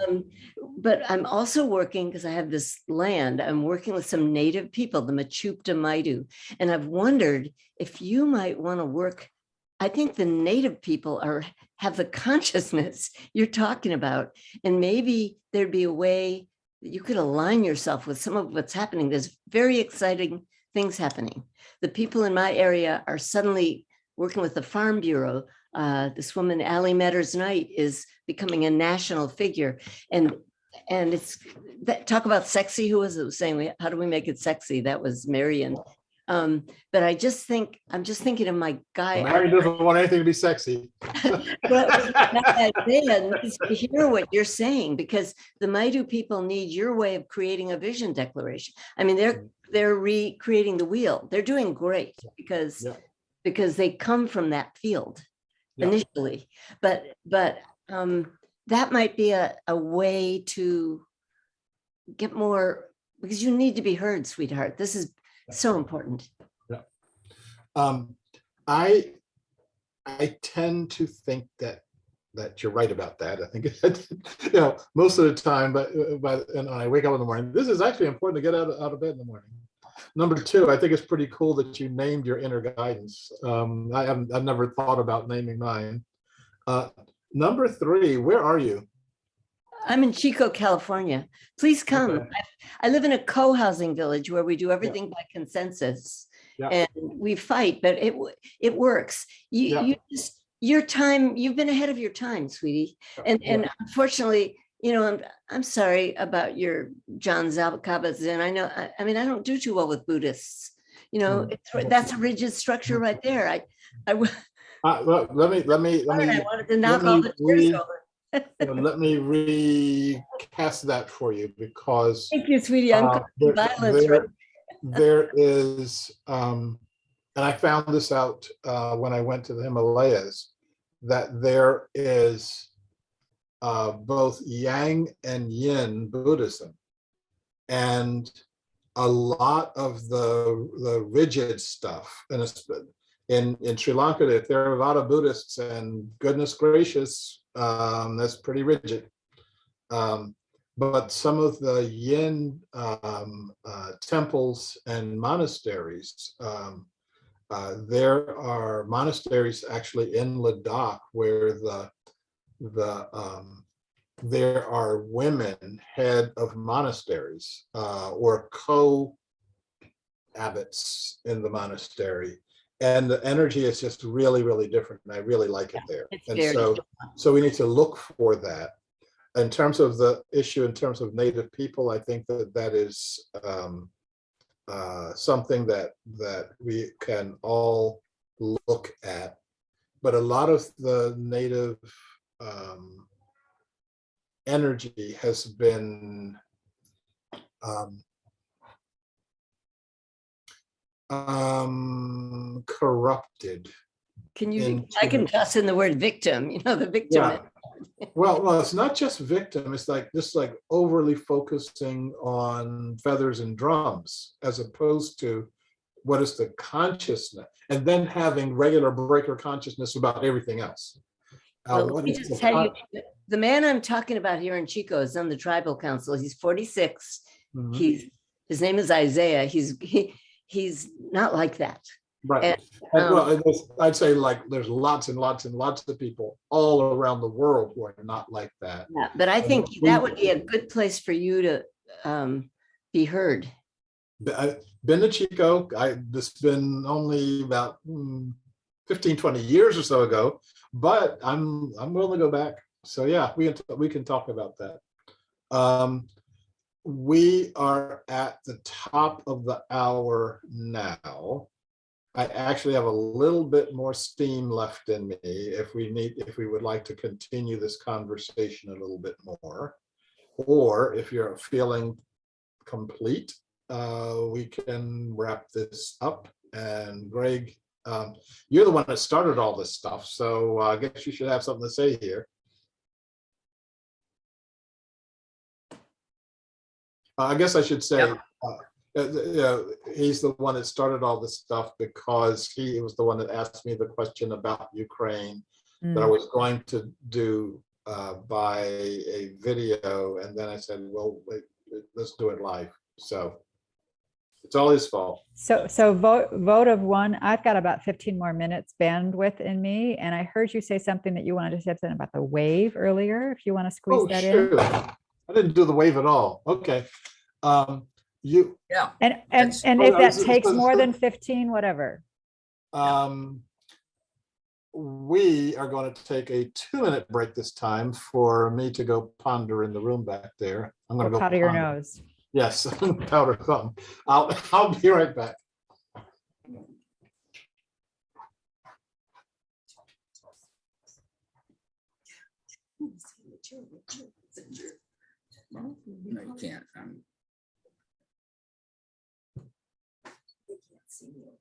I'm also working, because I have this land, I'm working with some native people, the Machupta Maidu, and I've wondered if you might want to work. I think the native people have the consciousness you're talking about, and maybe there'd be a way that you could align yourself with some of what's happening. There's very exciting things happening. The people in my area are suddenly working with the Farm Bureau. This woman, Allie Metters Knight, is becoming a national figure. And it's that, talk about sexy. Who was it saying, how do we make it sexy? That was Marion. But I'm just thinking of my guy. Mary doesn't want anything to be sexy. But Isaiah needs to hear what you're saying, because the Maidu people need your way of creating a vision declaration. I mean, they're recreating the wheel. They're doing great because they come from that field initially. But that might be a way to get more, because you need to be heard, sweetheart. This is so important. I tend to think that you're right about that. I think most of the time, but and when I wake up in the morning, this is actually important to get out of bed in the morning. Number two, I think it's pretty cool that you named your inner guidance. I've never thought about naming mine. Number three, where are you? I'm in Chico, California. Please come. Okay. I live in a co-housing village where we do everything by consensus, and we fight, but it works. You just, your time, you've been ahead of your time, sweetie. And unfortunately, I'm sorry about your John Kabat-Zinn. I know, I mean, I don't do too well with Buddhists. That's a rigid structure right there. Let me. I wanted to knock all the chairs over. Let me recast that for you, because thank you, sweetie. I'm violence. There is, and I found this out when I went to the Himalayas, that there is both Yang and Yin Buddhism, and a lot of the rigid stuff. And in Sri Lanka, there are a lot of Buddhists, and goodness gracious, that's pretty rigid. But some of the Yin temples and monasteries, there are monasteries actually in Ladakh where there are women head of monasteries or co-abbots in the monastery. And the energy is just really, really different. And I really like it there. And so we need to look for that. In terms of the issue, in terms of Native people, I think that is something that we can all look at. But a lot of the Native energy has been corrupted. I can toss in the word victim, the victim. Yeah. Well, it's not just victim. It's just like overly focusing on feathers and drums, as opposed to what is the consciousness, and then having regular breaker consciousness about everything else. Let me just tell you, the man I'm talking about here in Chico is on the tribal council. He's 46. Mm-hmm. His name is Isaiah. He's not like that. Right. I'd say like there's lots and lots and lots of people all around the world who are not like that. Yeah, but I think that would be a good place for you to be heard. I've been to Chico. It's been only about 15, 20 years or so ago, but I'm willing to go back. So yeah, we can talk about that. we are at the top of the hour now. I actually have a little bit more steam left in me if we would like to continue this conversation a little bit more, or if you're feeling complete, we can wrap this up. And Greg, you're the one that started all this stuff, so I guess you should have something to say here. I guess I should say, he's the one that started all this stuff because he was the one that asked me the question about Ukraine that I was going to do by a video. And then I said, well, wait, let's do it live. So it's all his fault. So vote of one. I've got about 15 more minutes bandwidth in me. And I heard you say something that you wanted to say something about the wave earlier, if you want to squeeze that in. I didn't do the wave at all. Okay. And if that takes more than 15, whatever. We are going to take a 2-minute break this time for me to go ponder in the room back there. I'm going to go powder your nose. Yes, powder thumb. I'll be right back. No, you can't. They can't see me over here.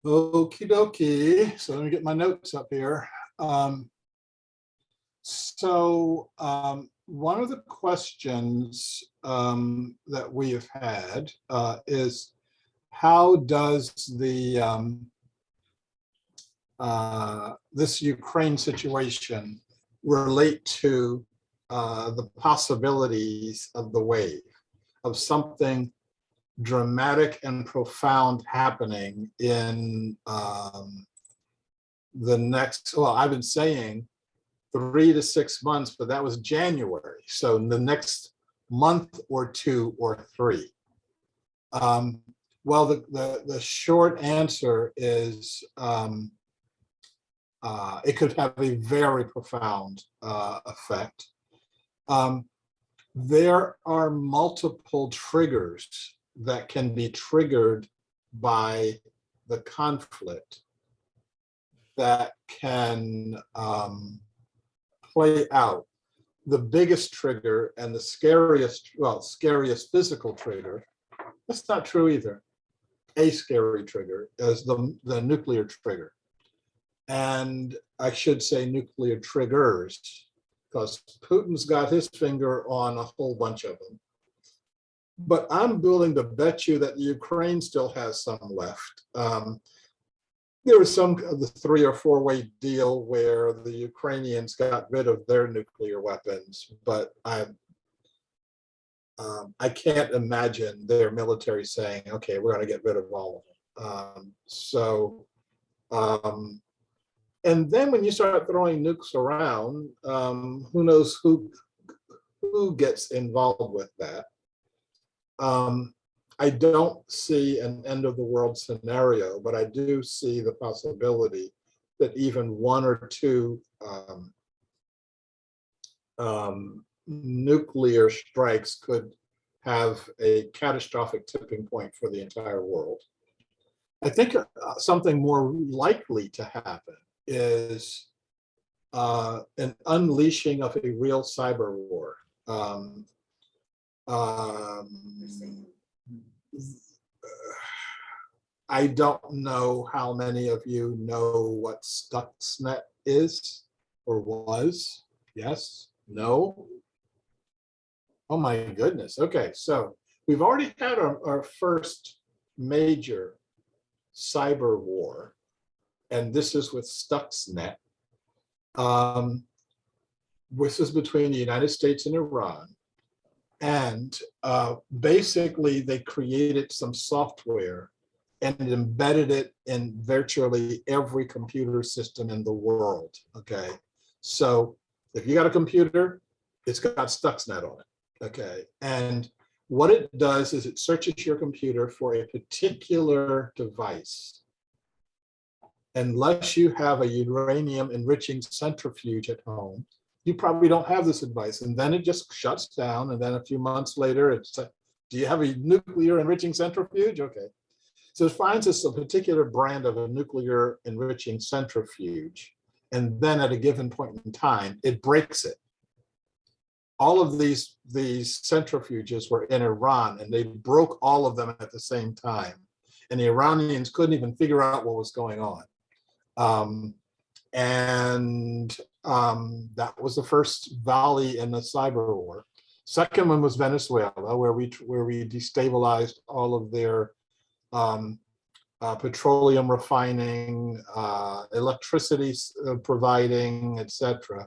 Okie dokie. So let me get my notes up here. One of the questions that we have had is, how does the this Ukraine situation relate to the possibilities of the wave, of something dramatic and profound happening in the next, well, I've been saying 3 to 6 months, but that was January. So in the next month or 2 or 3. Well, the short answer is it could have a very profound effect. There are multiple triggers that can be triggered by the conflict that can play out. The biggest trigger and the scariest physical trigger, that's not true either. A scary trigger is the nuclear trigger. And I should say nuclear triggers, because Putin's got his finger on a whole bunch of them. But I'm willing to bet you that Ukraine still has some left. There was some of the 3 or 4 way deal where the Ukrainians got rid of their nuclear weapons, but I can't imagine their military saying, okay, we're going to get rid of all of them. And then when you start throwing nukes around, who knows who gets involved with that. I don't see an end of the world scenario, but I do see the possibility that even 1 or 2 nuclear strikes could have a catastrophic tipping point for the entire world. I think something more likely to happen is an unleashing of a real cyber war. I don't know how many of you know what Stuxnet is. or was? Yes, no? Oh my goodness. Okay, so we've already had our first major cyber war, and this is with Stuxnet. This is between the United States and Iran. And basically, they created some software and embedded it in virtually every computer system in the world. Okay, so if you got a computer, it's got Stuxnet on it. Okay, and what it does is it searches your computer for a particular device. Unless you have a uranium enriching centrifuge at home, you probably don't have this advice. And then it just shuts down. And then a few months later, it's like, do you have a nuclear enriching centrifuge? Okay. So it finds us a particular brand of a nuclear enriching centrifuge. And then at a given point in time, it breaks it. All of these centrifuges were in Iran, and they broke all of them at the same time. And the Iranians couldn't even figure out what was going on. That was the first volley in the cyber war. Second one was Venezuela, where we destabilized all of their petroleum refining, electricity providing, etc.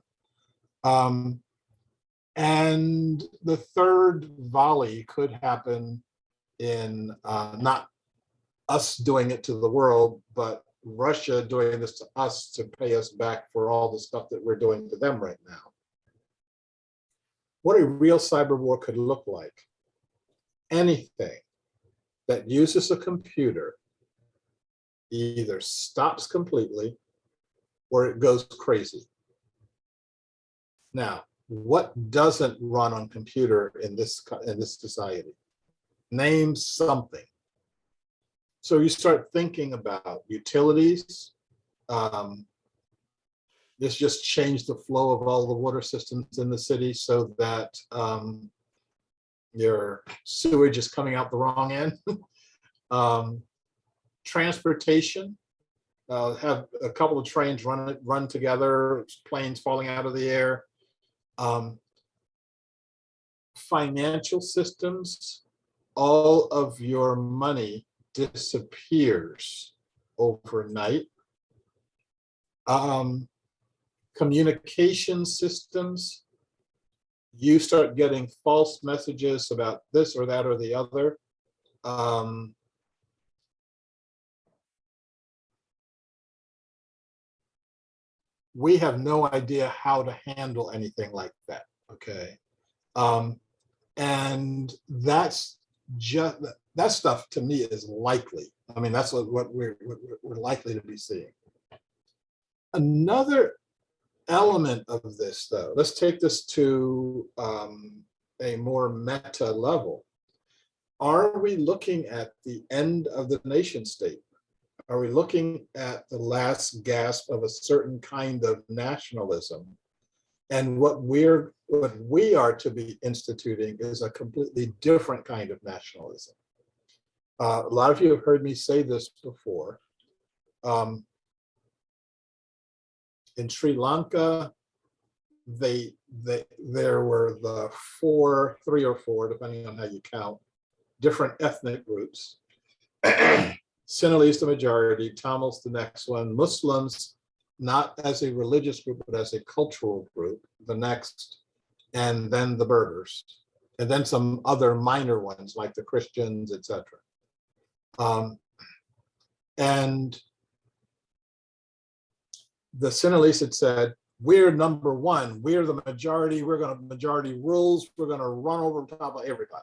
And the third volley could happen in not us doing it to the world, but Russia doing this to us to pay us back for all the stuff that we're doing to them right now. What a real cyber war could look like. Anything that uses a computer either stops completely or it goes crazy. Now, what doesn't run on computer in this society? Name something. So you start thinking about utilities. This just changed the flow of all the water systems in the city so that your sewage is coming out the wrong end. Transportation, have a couple of trains run together, planes falling out of the air. Financial systems, all of your money disappears overnight. Communication systems, you start getting false messages about this or that or the other. We have no idea how to handle anything like that, okay? And that's just, that stuff to me is likely. I mean, that's what we're likely to be seeing. Another element of this, though, let's take this to a more meta level. Are we looking at the end of the nation state? Are we looking at the last gasp of a certain kind of nationalism? And what we are to be instituting is a completely different kind of nationalism. A lot of you have heard me say this before. In Sri Lanka, there were the three or four, depending on how you count, different ethnic groups. Sinhalese the majority, Tamils the next one, Muslims, not as a religious group, but as a cultural group, the next, and then the Berbers, and then some other minor ones like the Christians, etc. And the Sinhalese had said, we're number one, we're the majority, we're going to majority rules, we're going to run over the top of everybody.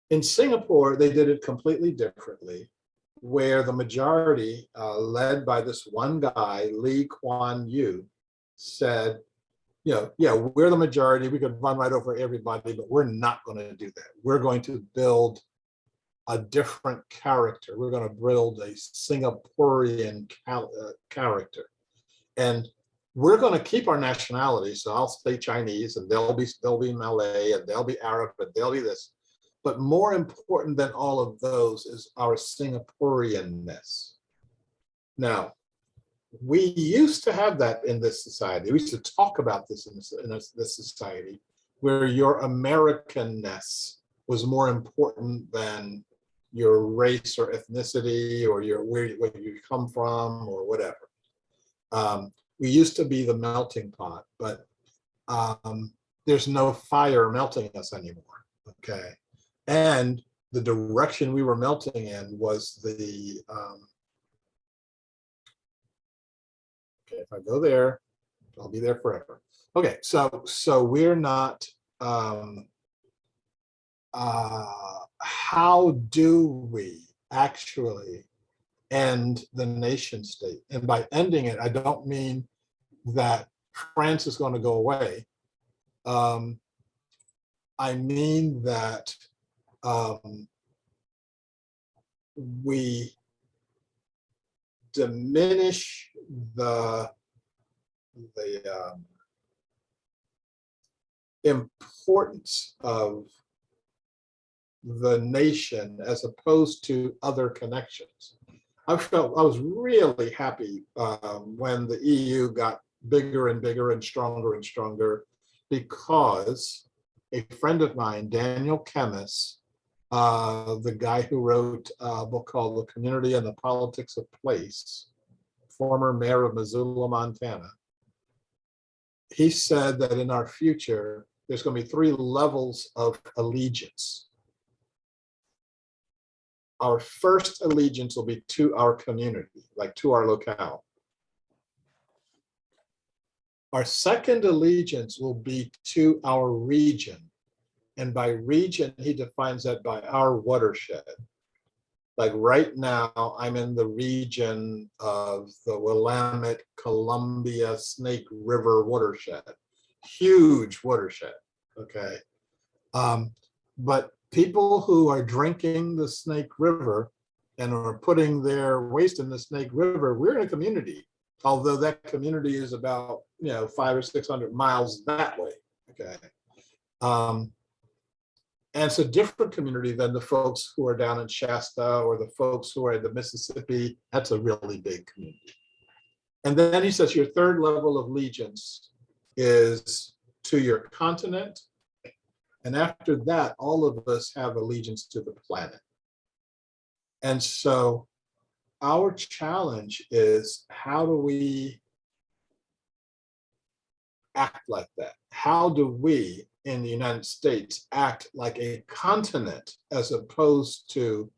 In Singapore, they did it completely differently, where the majority, led by this one guy, Lee Kuan Yew, said, yeah, we're the majority, we could run right over everybody, but we're not going to do that. We're going to build a different character. We're going to build a Singaporean character. And we're going to keep our nationality. So I'll say Chinese, and they'll be Malay, and they'll be Arab, and they'll be this. But more important than all of those is our Singaporeanness. Now, we used to have that in this society. We used to talk about this in this society, where your Americanness was more important than your race or ethnicity or where you come from or whatever. We used to be the melting pot, but there's no fire melting us anymore. Okay, and the direction we were melting in was the okay, if I go there, I'll be there forever. Okay, so we're not how do we actually end the nation state? And by ending it, I don't mean that France is going to go away. I mean that we diminish the importance of the nation as opposed to other connections. I was really happy when the EU got bigger and bigger and stronger, because a friend of mine, Daniel Kemmis, the guy who wrote a book called The Community and the Politics of Place, former mayor of Missoula, Montana, he said that in our future, there's going to be 3 levels of allegiance. Our first allegiance will be to our community, like to our locale. Our second allegiance will be to our region. And by region, he defines that by our watershed. Like right now, I'm in the region of the Willamette, Columbia, Snake River watershed. Huge watershed, okay? But people who are drinking the Snake River and are putting their waste in the Snake River, we're in a community, although that community is about 500 or 600 miles that way, okay? And it's a different community than the folks who are down in Shasta or the folks who are in the Mississippi. That's a really big community. And then he says your third level of allegiance is to your continent. And after that, all of us have allegiance to the planet. And so our challenge is, how do we act like that? How do we in the United States act like a continent as opposed to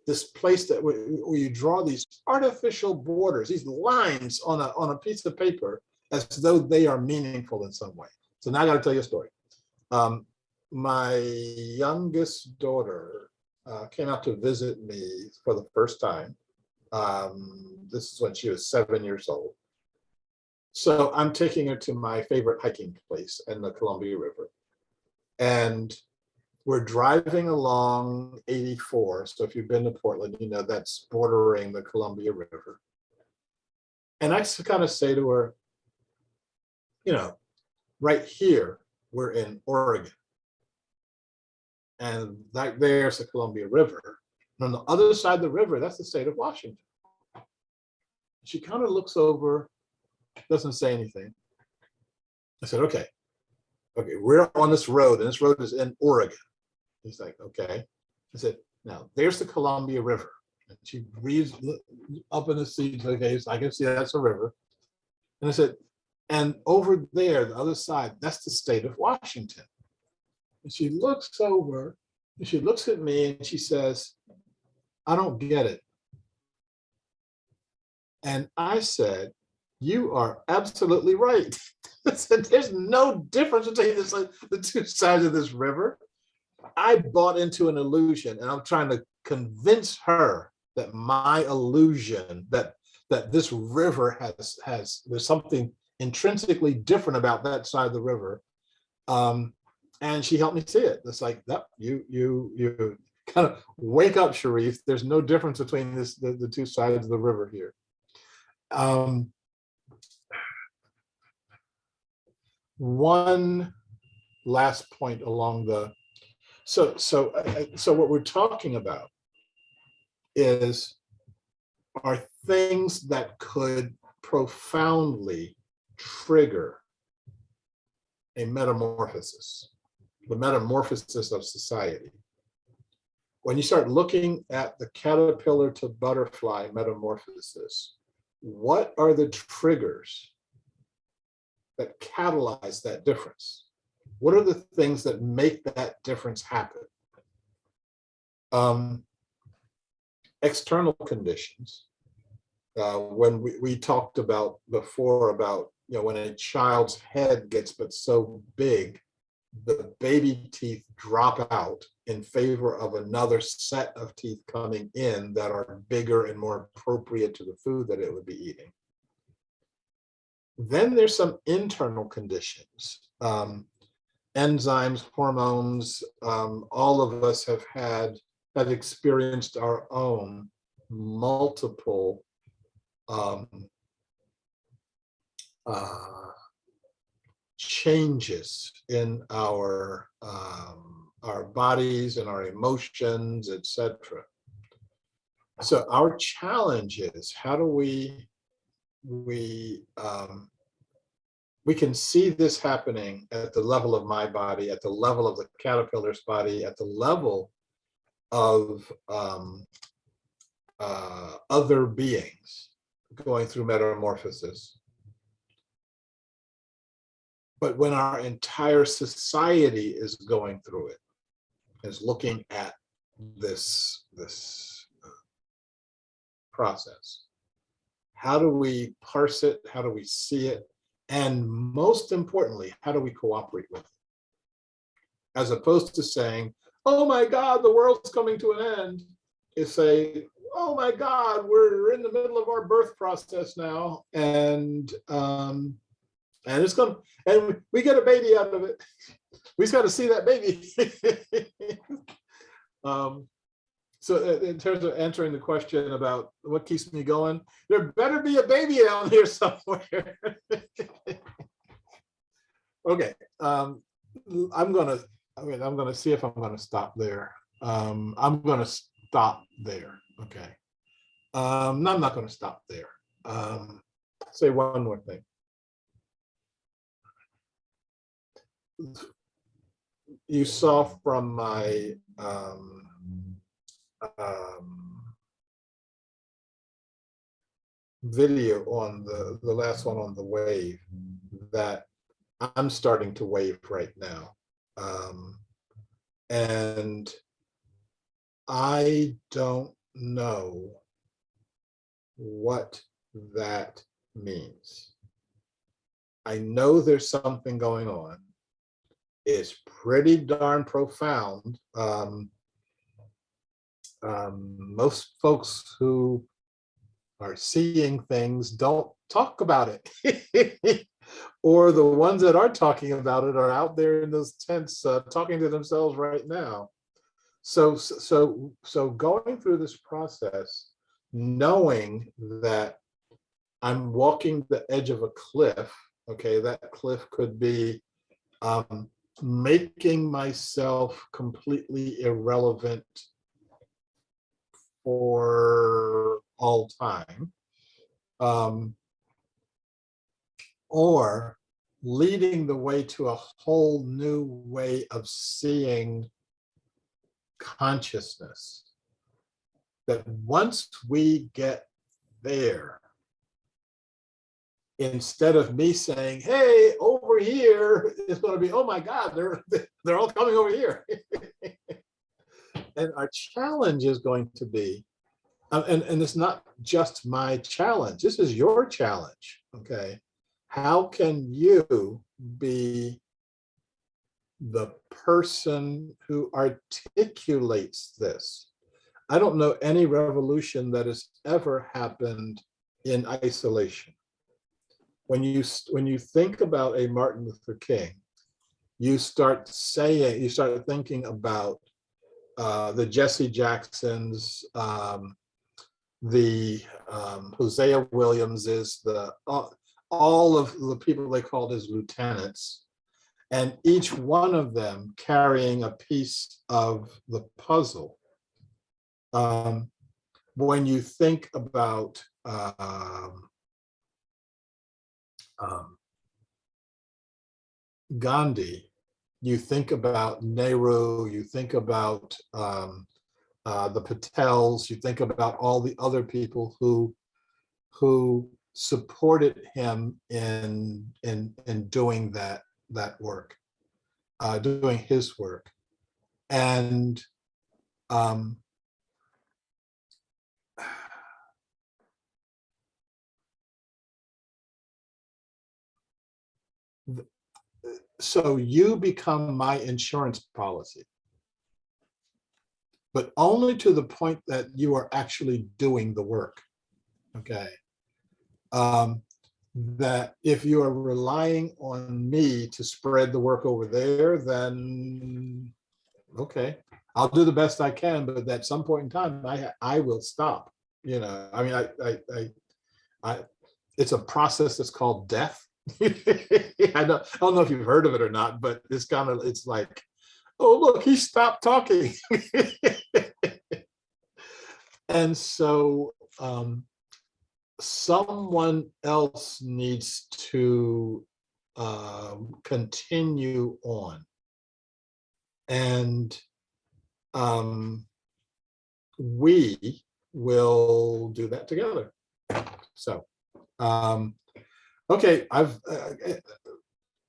this place that where you draw these artificial borders, these lines on a piece of paper as though they are meaningful in some way. So now I got to tell you a story. My youngest daughter came out to visit me for the first time. This is when she was 7 years old. So I'm taking her to my favorite hiking place in the Columbia River. And we're driving along 84. So if you've been to Portland, you know that's bordering the Columbia River. And I kind of say to her, right here, we're in Oregon. And right there's the Columbia River. And on the other side of the river, that's the state of Washington. She kind of looks over, doesn't say anything. I said, okay, we're on this road, and this road is in Oregon. He's like, okay. I said, now there's the Columbia River. And she reads up in the seat, okay, so I can see that's a river. And I said, and over there, the other side, that's the state of Washington. And she looks over, and she looks at me, and she says, I don't get it. And I said, you are absolutely right. I said, there's no difference between the two sides of this river. I bought into an illusion, and I'm trying to convince her that my illusion, that this river has there's something intrinsically different about that side of the river. And she helped me see it. It's like, that you kind of wake up, Sharif. There's no difference between the two sides of the river here. One last point along the, so what we're talking about are things that could profoundly trigger a metamorphosis, the metamorphosis of society. When you start looking at the caterpillar to butterfly metamorphosis, what are the triggers that catalyze that difference? What are the things that make that difference happen? External conditions. When we talked about before about, when a child's head gets but so big, the baby teeth drop out in favor of another set of teeth coming in that are bigger and more appropriate to the food that it would be eating. Then there's some internal conditions, enzymes, hormones. All of us have experienced our own multiple changes in our bodies and our emotions, etc. So our challenge is, how do we can see this happening at the level of my body, at the level of the caterpillar's body, at the level of other beings going through metamorphosis. But when our entire society is going through it, is looking at this process, how do we parse it? How do we see it? And most importantly, how do we cooperate with it? As opposed to saying, oh my God, the world's coming to an end, is say, oh my God, we're in the middle of our birth process now, and it's gonna, and we get a baby out of it. We just got to see that baby. So in terms of answering the question about what keeps me going, there better be a baby out here somewhere. Okay, I'm gonna see if I'm gonna stop there. I'm gonna stop there. Okay. No, I'm not gonna stop there. Say one more thing. You saw from my video on the last one on the wave that I'm starting to wave right now. And I don't know what that means. I know there's something going on. It's pretty darn profound. Most folks who are seeing things don't talk about it. Or the ones that are talking about it are out there in those tents talking to themselves right now. So going through this process, knowing that I'm walking the edge of a cliff, okay, that cliff could be making myself completely irrelevant for all time, or leading the way to a whole new way of seeing consciousness. That once we get there, instead of me saying, hey, over here, it's going to be, oh my God, they're all coming over here. And our challenge is going to be, and it's not just my challenge, this is your challenge, okay? How can you be the person who articulates this? I don't know any revolution that has ever happened in isolation. When you think about a Martin Luther King, you start thinking about the Jesse Jacksons, the Hosea Williamses, all of the people they called his lieutenants, and each one of them carrying a piece of the puzzle. When you think about Gandhi, you think about Nehru, you think about the Patels, you think about all the other people who supported him in doing that work, doing his work. And so you become my insurance policy, but only to the point that you are actually doing the work. Okay. That if you are relying on me to spread the work over there, then okay, I'll do the best I can, but at some point in time, I will stop. You know, I mean, I it's a process that's called death. I don't know if you've heard of it or not, but it's like, oh, look, he stopped talking. And so someone else needs to continue on. And we will do that together. So, okay,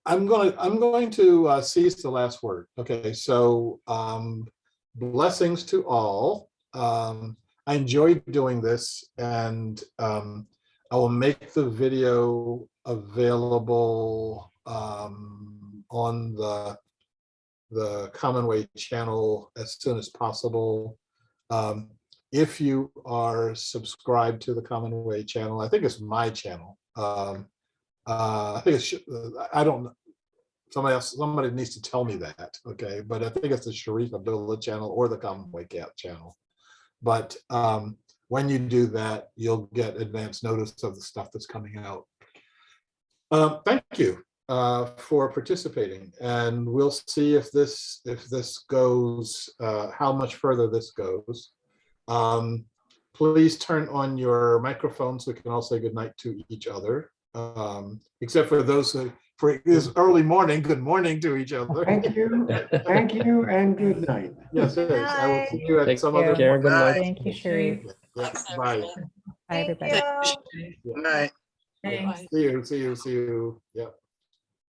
I'm going to seize the last word. Okay, so blessings to all. I enjoyed doing this, and I will make the video available on the Commonway channel as soon as possible. If you are subscribed to the Commonway channel, I think it's my channel. I think it's, I don't know. Somebody needs to tell me that, okay? But I think it's the Sharif Abdullah channel or the Commonway channel. But when you do that, you'll get advance notice of the stuff that's coming out. Thank you for participating, and we'll see if this goes, how much further this goes. Please turn on your microphones so we can all say good night to each other, except for those who, for this early morning, good morning to each other. Thank you, and good night. Yes, yes. I will see you at Take some other care. point. Good night. Thank you, Sharif. Yeah, bye. Bye, everybody. Good night. Yeah. See you. Yeah.